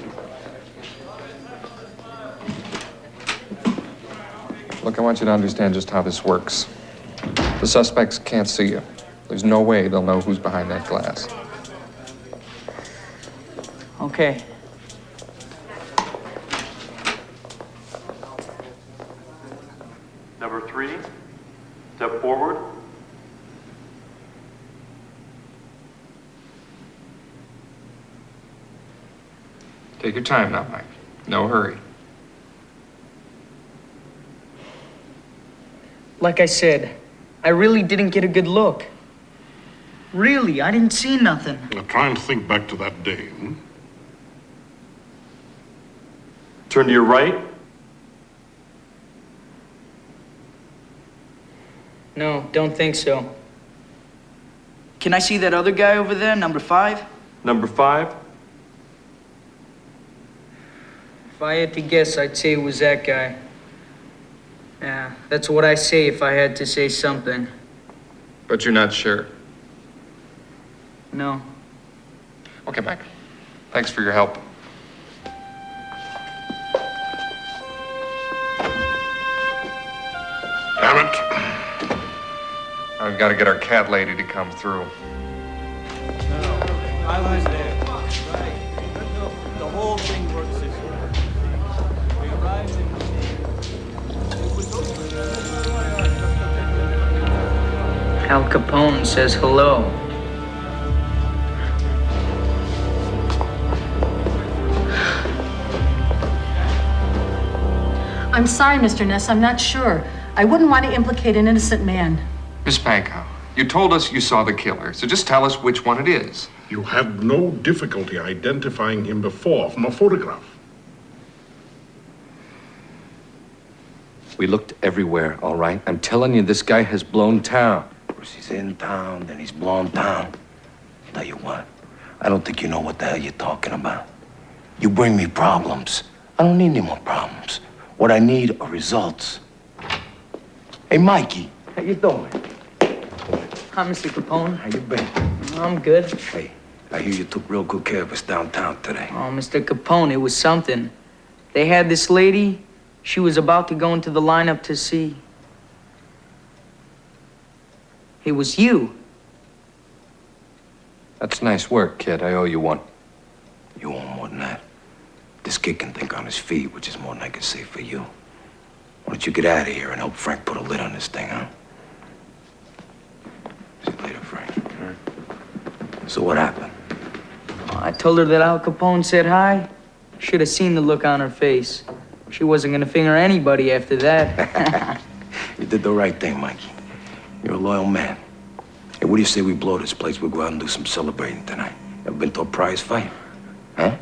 Look, I want you to understand just how this works. The suspects can't see you. There's no way they'll know who's behind that glass. Okay. Number 3, step forward. Take your time now, Mike. No hurry. Like I said, I really didn't get a good look. Really, I didn't see nothing. Now try and think back to that day. Turn to your right. No, don't think so. Can I see that other guy over there, number 5? Number 5. If I had to guess, I'd say it was that guy. Yeah, that's what I say if I had to say something. But you're not sure. No. Okay, Mike. Thanks for your help. Damn it. Now we've got to get our cat lady to come through. I was there. Right. The whole thing works this way. We arrived in... Al Capone says hello. I'm sorry, Mr. Ness, I'm not sure. I wouldn't want to implicate an innocent man. Miss Pankow, you told us you saw the killer, so just tell us which one it is. You had no difficulty identifying him before from a photograph. We looked everywhere, all right? I'm telling you, this guy has blown town. First he's in town, then he's blown town. Tell you what, I don't think you know what the hell you're talking about. You bring me problems. I don't need any more problems. What I need are results. Hey, Mikey, how you doing? Hi, Mr. Capone. How you been? I'm good. Hey, I hear you took real good care of us downtown today. Oh, Mr. Capone, it was something. They had this lady. She was about to go into the lineup to see. It was you. That's nice work, kid. I owe you one. You want more than that? This kid can think on his feet, which is more than I can say for you. Why don't you get out of here and help Frank put a lid on this thing, huh? See you later, Frank. So what happened? I told her that Al Capone said hi. Should have seen the look on her face. She wasn't gonna finger anybody after that. You did the right thing, Mikey. You're a loyal man. Hey, what do you say we blow this place? We'll go out and do some celebrating tonight. Ever been to a prize fight? Huh?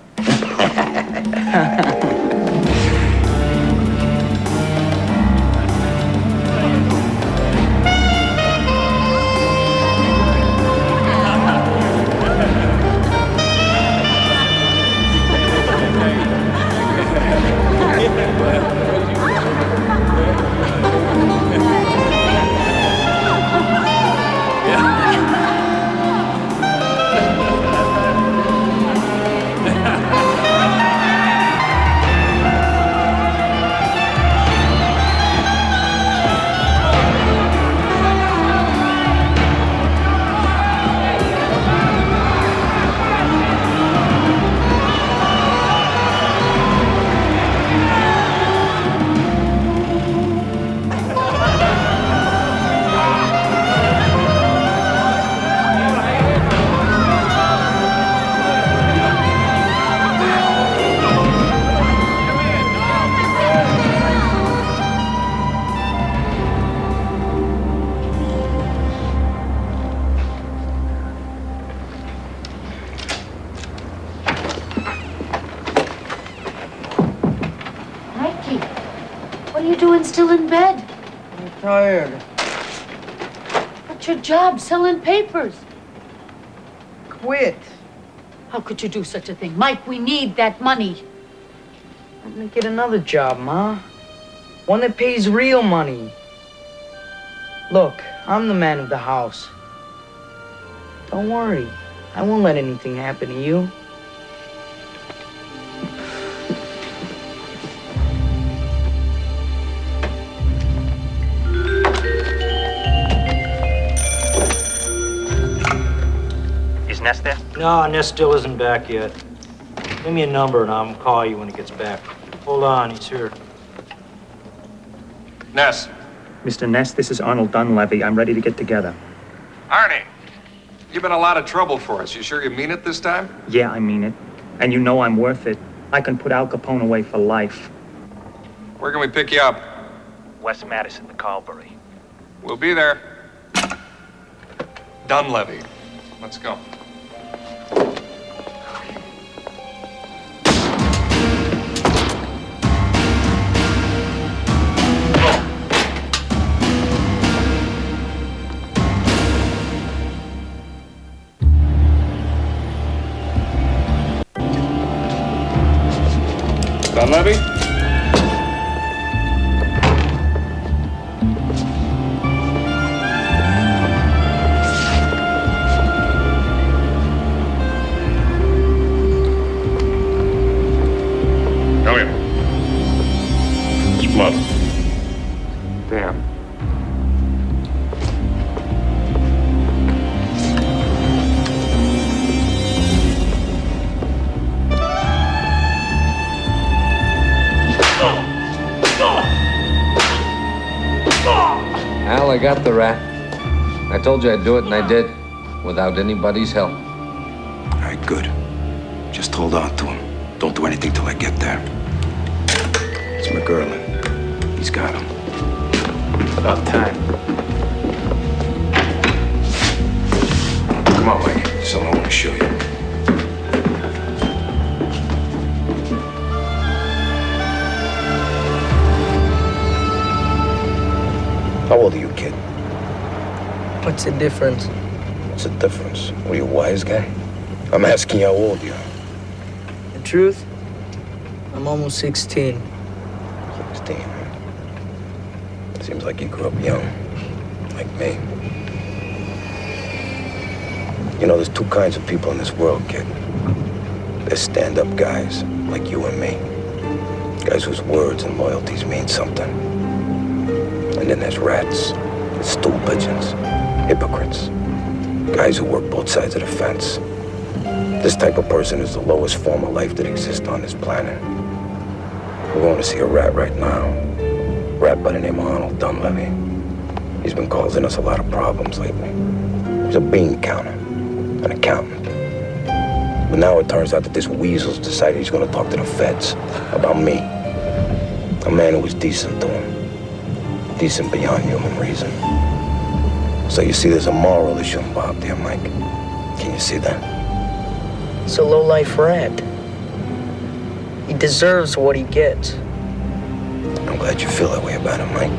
What are you doing still in bed? I'm tired. What's your job? Selling papers. Quit. How could you do such a thing? Mike, we need that money. I'm gonna get another job, Ma. One that pays real money. Look, I'm the man of the house. Don't worry. I won't let anything happen to you. Is Ness there? No, Ness still isn't back yet. Give me a number and I'll call you when he gets back. Hold on, he's here. Ness. Mr. Ness, this is Arnold Dunleavy. I'm ready to get together. Arnie, you've been a lot of trouble for us. You sure you mean it this time? Yeah, I mean it. And you know I'm worth it. I can put Al Capone away for life. Where can we pick you up? West Madison, the Carlbury. We'll be there. Dunleavy. Let's go. Dunleavy? Come here. It's blood. Damn. Al, I got the rat. I told you I'd do it, and I did. Without anybody's help. All right, good. Just hold on to him. Don't do anything till I get there. It's McGurlin. He's got him. About time. Come on, Mike. Something I want to show you. How old are you, kid? What's the difference? What's the difference? What are you, a wise guy? I'm asking you how old you are. The truth? I'm almost 16. 16, huh? Seems like you grew up young. Like me. You know, there's two kinds of people in this world, kid. There's stand-up guys, like you and me. Guys whose words and loyalties mean something. And then there's rats, stool pigeons, hypocrites. Guys who work both sides of the fence. This type of person is the lowest form of life that exists on this planet. We're going to see a rat right now. A rat by the name of Arnold Dunleavy. He's been causing us a lot of problems lately. He's a bean counter, an accountant. But now it turns out that this weasel's decided he's going to talk to the feds about me. A man who was decent to him. Decent beyond human reason. So you see, there's a moral issue involved here, Mike. Can you see that? It's a low-life rat. He deserves what he gets. I'm glad you feel that way about him, Mike.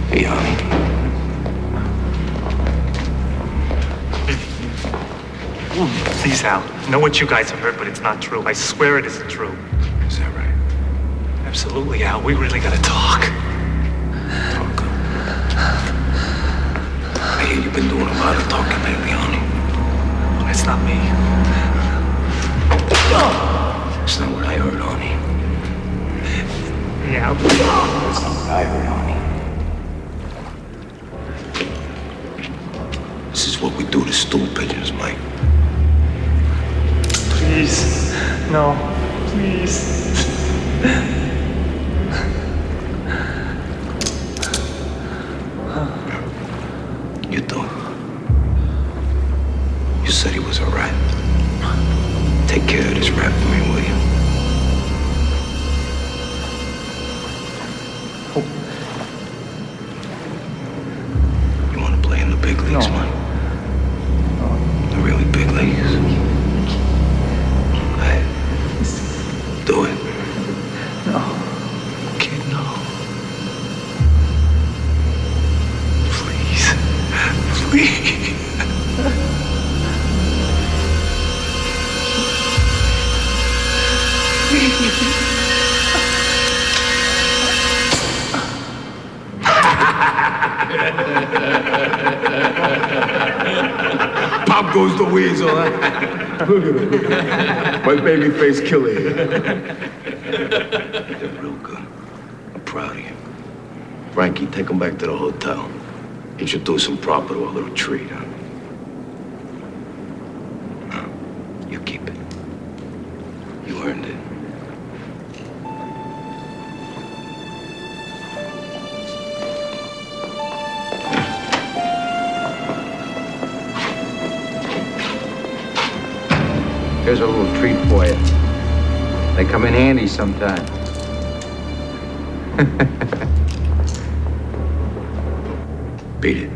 Hey, honey. Please, Al. I know what you guys have heard, but it's not true. I swear it isn't true. Is that right? Absolutely, Al. We really gotta talk. I hear you've been doing a lot of talking lately, honey. It's not me. That's not what I heard, honey. Yeah. That's not what I heard, honey. This is what we do to stool pigeons, Mike. Please. No. Please. You thought. You said he was a rat. Take care of this rat for me, will you? You want to play in the big leagues, Mike? The really big leagues? Hey, do it. No. Kid, no. Please. Pop goes the weasel, huh? Look at him. My baby face killer here. They're real good. I'm proud of you. Frankie, take him back to the hotel. Introduce him proper to a little treat, huh? You keep it. You earned it. Here's a little treat for you. They come in handy sometime. Beat it.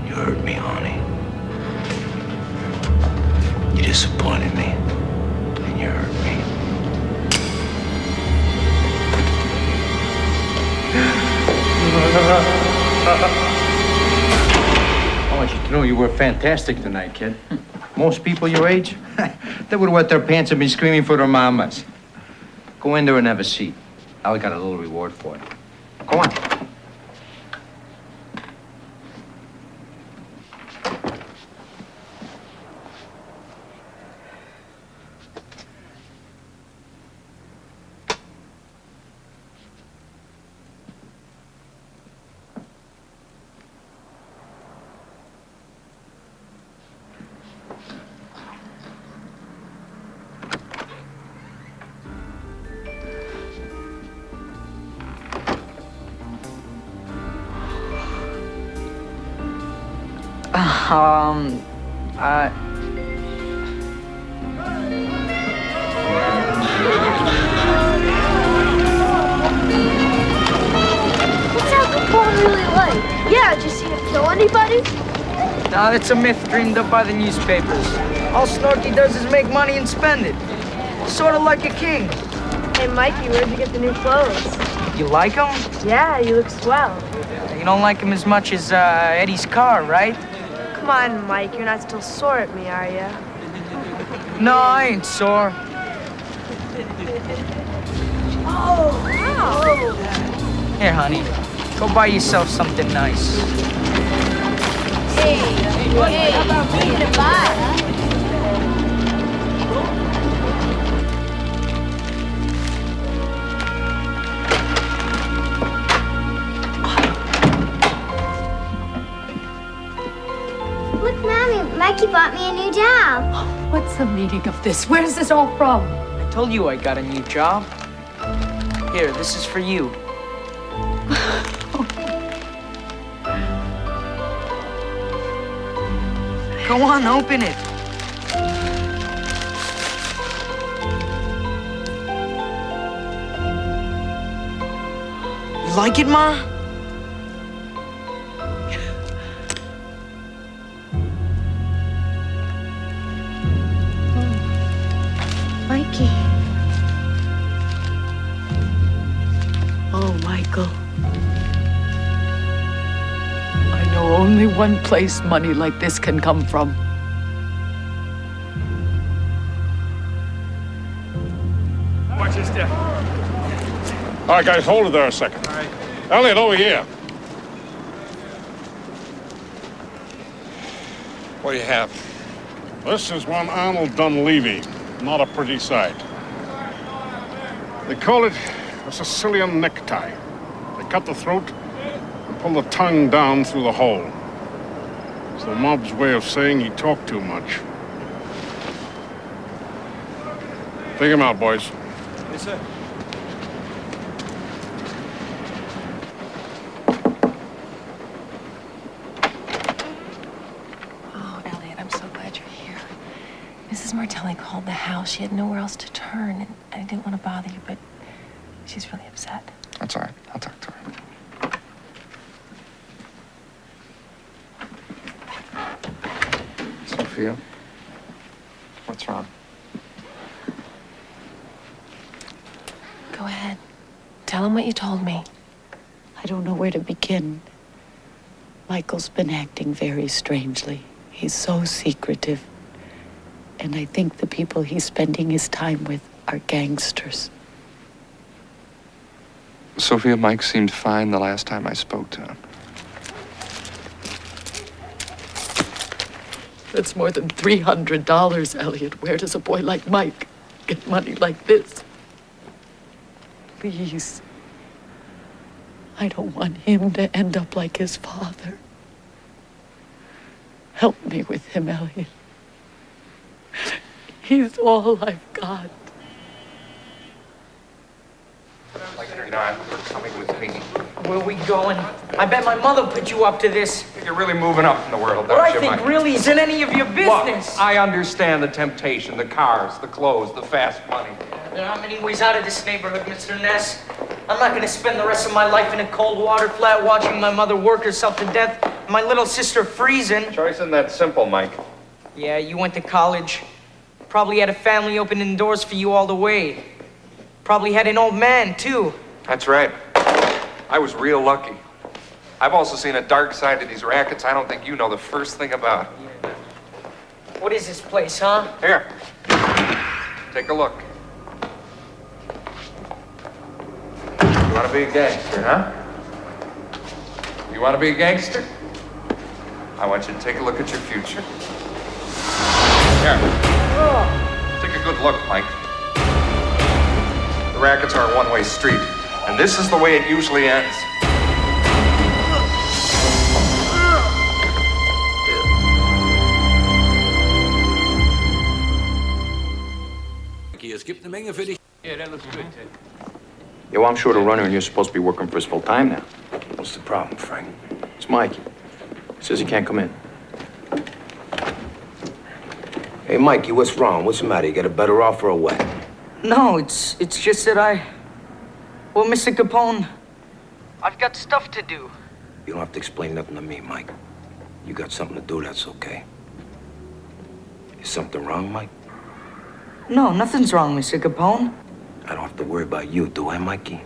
You hurt me, honey. You disappointed me. And you hurt me. I want you to know you were fantastic tonight, kid. Most people your age, they would have wet their pants and been screaming for their mamas. Go in there and have a seat. I got a little reward for you. Go on. What's Al Capone really like? Yeah, did you see him kill anybody? Nah, that's a myth dreamed up by the newspapers. All Snarky does is make money and spend it. Sort of like a king. Hey, Mikey, where'd you get the new clothes? You like him? Yeah, you look swell. You don't like him as much as Eddie's car, right? Come on, Mike, you're not still sore at me, are you? No, I ain't sore. Oh, wow. Here, honey, go buy yourself something nice. Hey, what are you gonna buy? Look, Mommy, Mikey bought me a new job. What's the meaning of this? Where's this all from? I told you I got a new job. Here, this is for you. Go on, open it. You like it, Ma? Mikey. Oh, Michael. I know only one place money like this can come from. Watch your step. All right, guys, hold it there a second. All right. Elliot, over here. What do you have? This is one Arnold Dunleavy. Not a pretty sight. They call it a Sicilian necktie. They cut the throat and pull the tongue down through the hole. It's the mob's way of saying he talked too much. Take him out, boys. Yes, sir. Oh, Elliot, I'm so glad you're here. Mrs. Martelli called the house. She had nowhere else to turn, and I didn't want to bother you, but she's really upset. That's all right. I'll talk to her. Sophia? What's wrong? Go ahead. Tell him what you told me. I don't know where to begin. Michael's been acting very strangely. He's so secretive. And I think the people he's spending his time with are gangsters. Sophia, Mike seemed fine the last time I spoke to him. That's more than $300, Elliot. Where does a boy like Mike get money like this? Please. I don't want him to end up like his father. Help me with him, Elliot. He's all I've got. You know, you're coming with me. Where we going? I bet my mother put you up to this. You're really moving up in the world, What don't I you, think Mike? really isn't any of your business. Look, I understand the temptation, the cars, the clothes, the fast money. There aren't many ways out of this neighborhood, Mr. Ness. I'm not gonna spend the rest of my life in a cold water flat watching my mother work herself to death and my little sister freezing. Choice isn't that simple, Mike. Yeah, you went to college. Probably had a family opening doors for you all the way. Probably had an old man, too. That's right. I was real lucky. I've also seen a dark side to these rackets I don't think you know the first thing about. What is this place, huh? Here. Take a look. You want to be a gangster, huh? You want to be a gangster? I want you to take a look at your future. Here. Take a good look, Mike. The rackets are a one-way street, and this is the way it usually ends. Yeah, that looks good, Ted. Yo, I'm short a runner, and you're supposed to be working for us full time now. What's the problem, Frank? It's Mike. He says he can't come in. Hey, Mikey, what's wrong? What's the matter? You got a better offer or what? No, it's just that well, Mr. Capone, I've got stuff to do. You don't have to explain nothing to me, Mike. You got something to do, that's okay. Is something wrong, Mike? No, nothing's wrong, Mr. Capone. I don't have to worry about you, do I, Mikey?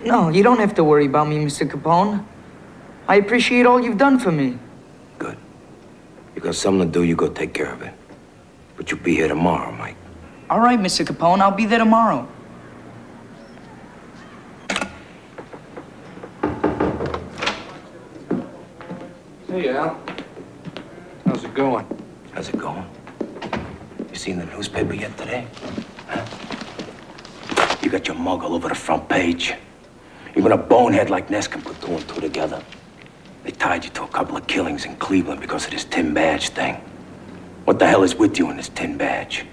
No, you don't have to worry about me, Mr. Capone. I appreciate all you've done for me. Good. You got something to do, you go take care of it. But you'll be here tomorrow, Mike. All right, Mr. Capone, I'll be there tomorrow. Hey, Al. How's it going? How's it going? You seen the newspaper yet today? Huh? You got your mug all over the front page. Even a bonehead like Ness can put two and two together. They tied you to a couple of killings in Cleveland because of this tin badge thing. What the hell is with you in this tin badge?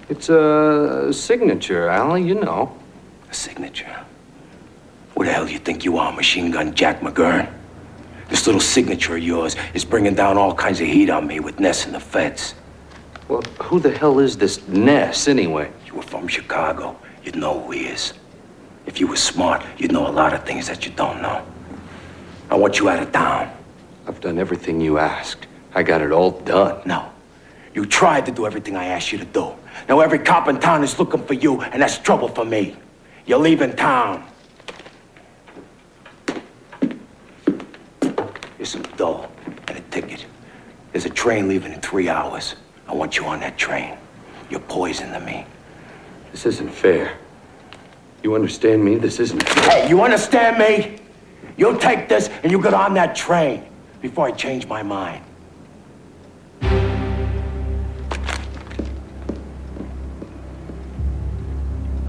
It's a signature, Al, you know. A signature? Who the hell do you think you are, Machine Gun Jack McGurn? This little signature of yours is bringing down all kinds of heat on me with Ness and the feds. Well, who the hell is this Ness, anyway? You were from Chicago. You'd know who he is. If you were smart, you'd know a lot of things that you don't know. I want you out of town. I've done everything you asked. I got it all done. No. You tried to do everything I asked you to do. Now every cop in town is looking for you, and that's trouble for me. You're leaving town. Here's some dough and a ticket. There's a train leaving in 3 hours. I want you on that train. You're poison to me. This isn't fair. You understand me? This isn't fair. Hey, you understand me? You take this and you get on that train before I change my mind.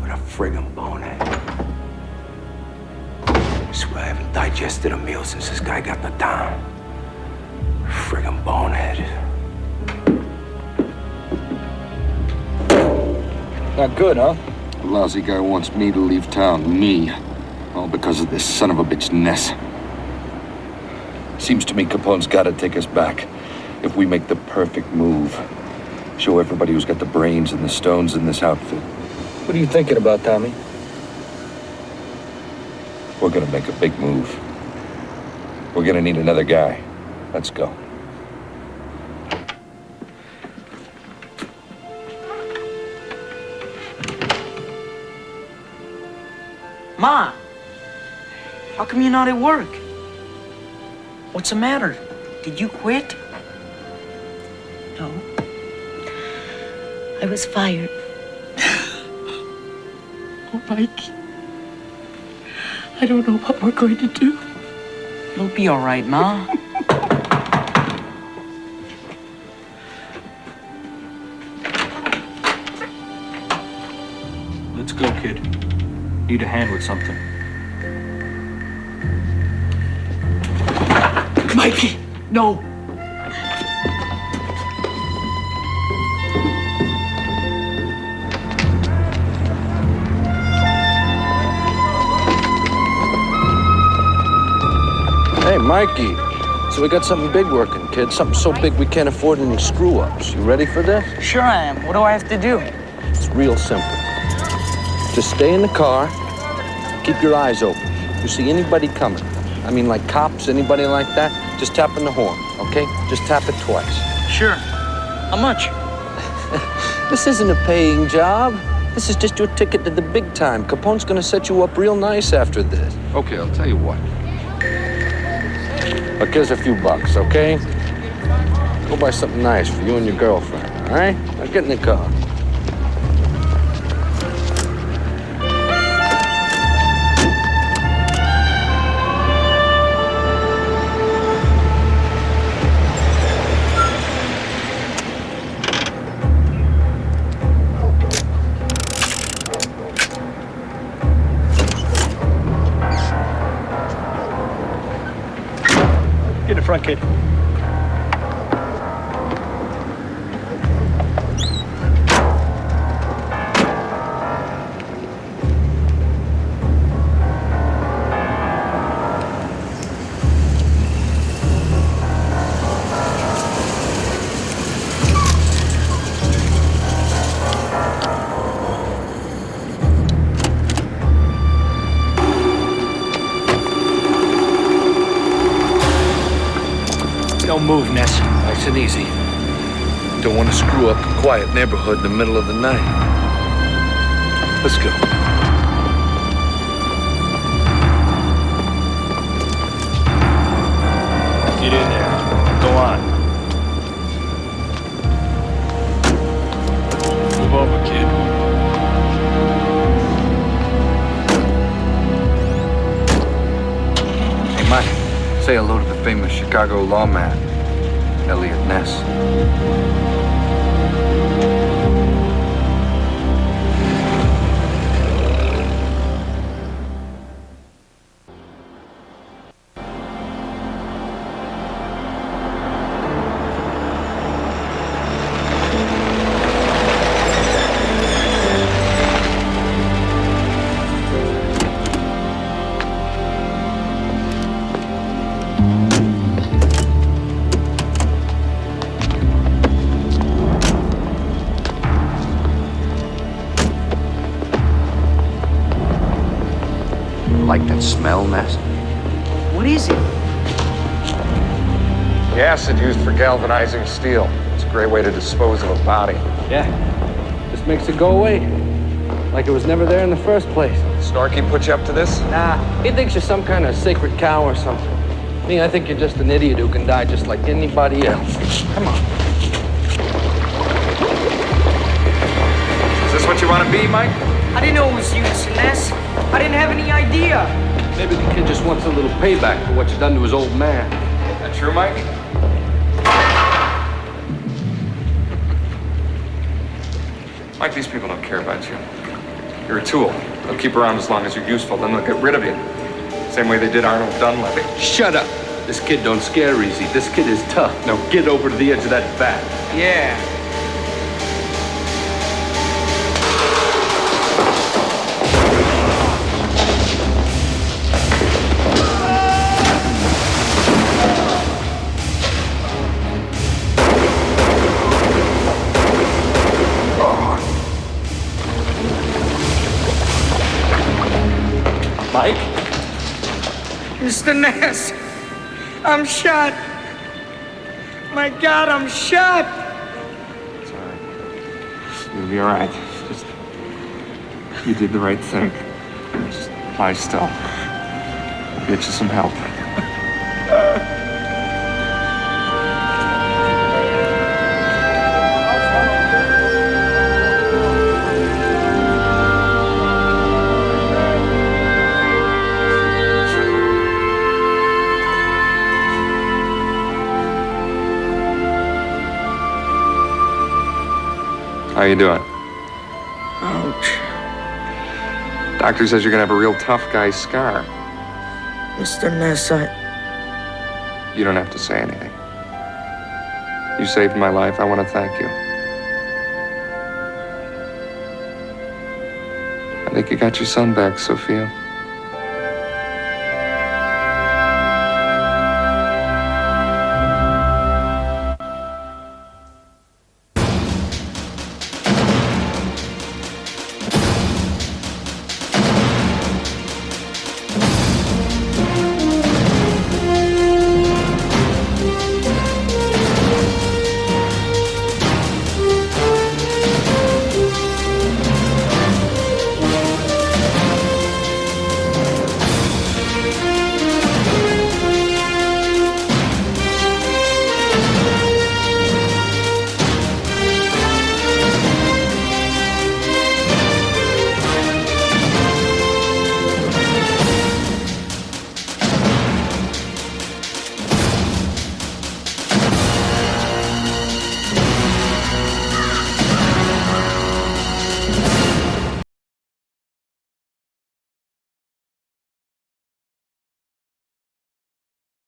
What a friggin' bonehead. I swear I haven't digested a meal since this guy got to town. Friggin' bonehead. Not good, huh? The lousy guy wants me to leave town. Me. All because of this son of a bitch Ness. Seems to me Capone's gotta take us back. If we make the perfect move. Show everybody who's got the brains and the stones in this outfit. What are you thinking about, Tommy? We're gonna make a big move. We're gonna need another guy. Let's go. Ma, how come you're not at work? What's the matter? Did you quit? No. I was fired. Oh, Mike. I don't know what we're going to do. You'll be all right, Ma. Let's go, kid. Need a hand with something. Mikey, no. Hey, Mikey. So we got something big working, kid. Something so big we can't afford any screw-ups. You ready for this? Sure I am. What do I have to do? It's real simple. Just stay in the car. Keep your eyes open. If you see anybody coming, I mean like cops, anybody like that, just tap on the horn, okay? Just tap it twice. Sure. How much? This isn't a paying job. This is just your ticket to the big time. Capone's gonna set you up real nice after this. Okay, I'll tell you what. Look, here's a few bucks, okay? Go buy something nice for you and your girlfriend, all right? Now get in the car. Get in the front, kid. Don't move, Ness. Nice and easy. Don't want to screw up a quiet neighborhood in the middle of the night. Let's go. Get in there. Go on. Move over, kid. Hey, Mike, say hello to the famous Chicago lawman, Elliot Ness. Like that smell, Ness? What is it? The acid used for galvanizing steel. It's a great way to dispose of a body. Yeah. Just makes it go away. Like it was never there in the first place. Starkey put you up to this? Nah, he thinks you're some kind of sacred cow or something. Me, I think you're just an idiot who can die just like anybody else. Come on. Is this what you want to be, Mike? I didn't know it was you, Ness. I didn't have any idea. Maybe the kid just wants a little payback for what you done to his old man. That true, Mike? Mike, these people don't care about you. You're a tool. They'll keep around as long as you're useful, then they'll get rid of you. Same way they did Arnold Dunleavy. Shut up. This kid don't scare easy. This kid is tough. Now get over to the edge of that vat. Yeah. Mike? Mr. Ness, I'm shot. My God, I'm shot. It's all right. You'll be all right. Just, you did the right thing. Just lie still. I'll get you some help. How you doing? Ouch. Doctor says you're gonna have a real tough guy scar. Mr. Ness, You don't have to say anything. You saved my life. I want to thank you. I think you got your son back, Sophia.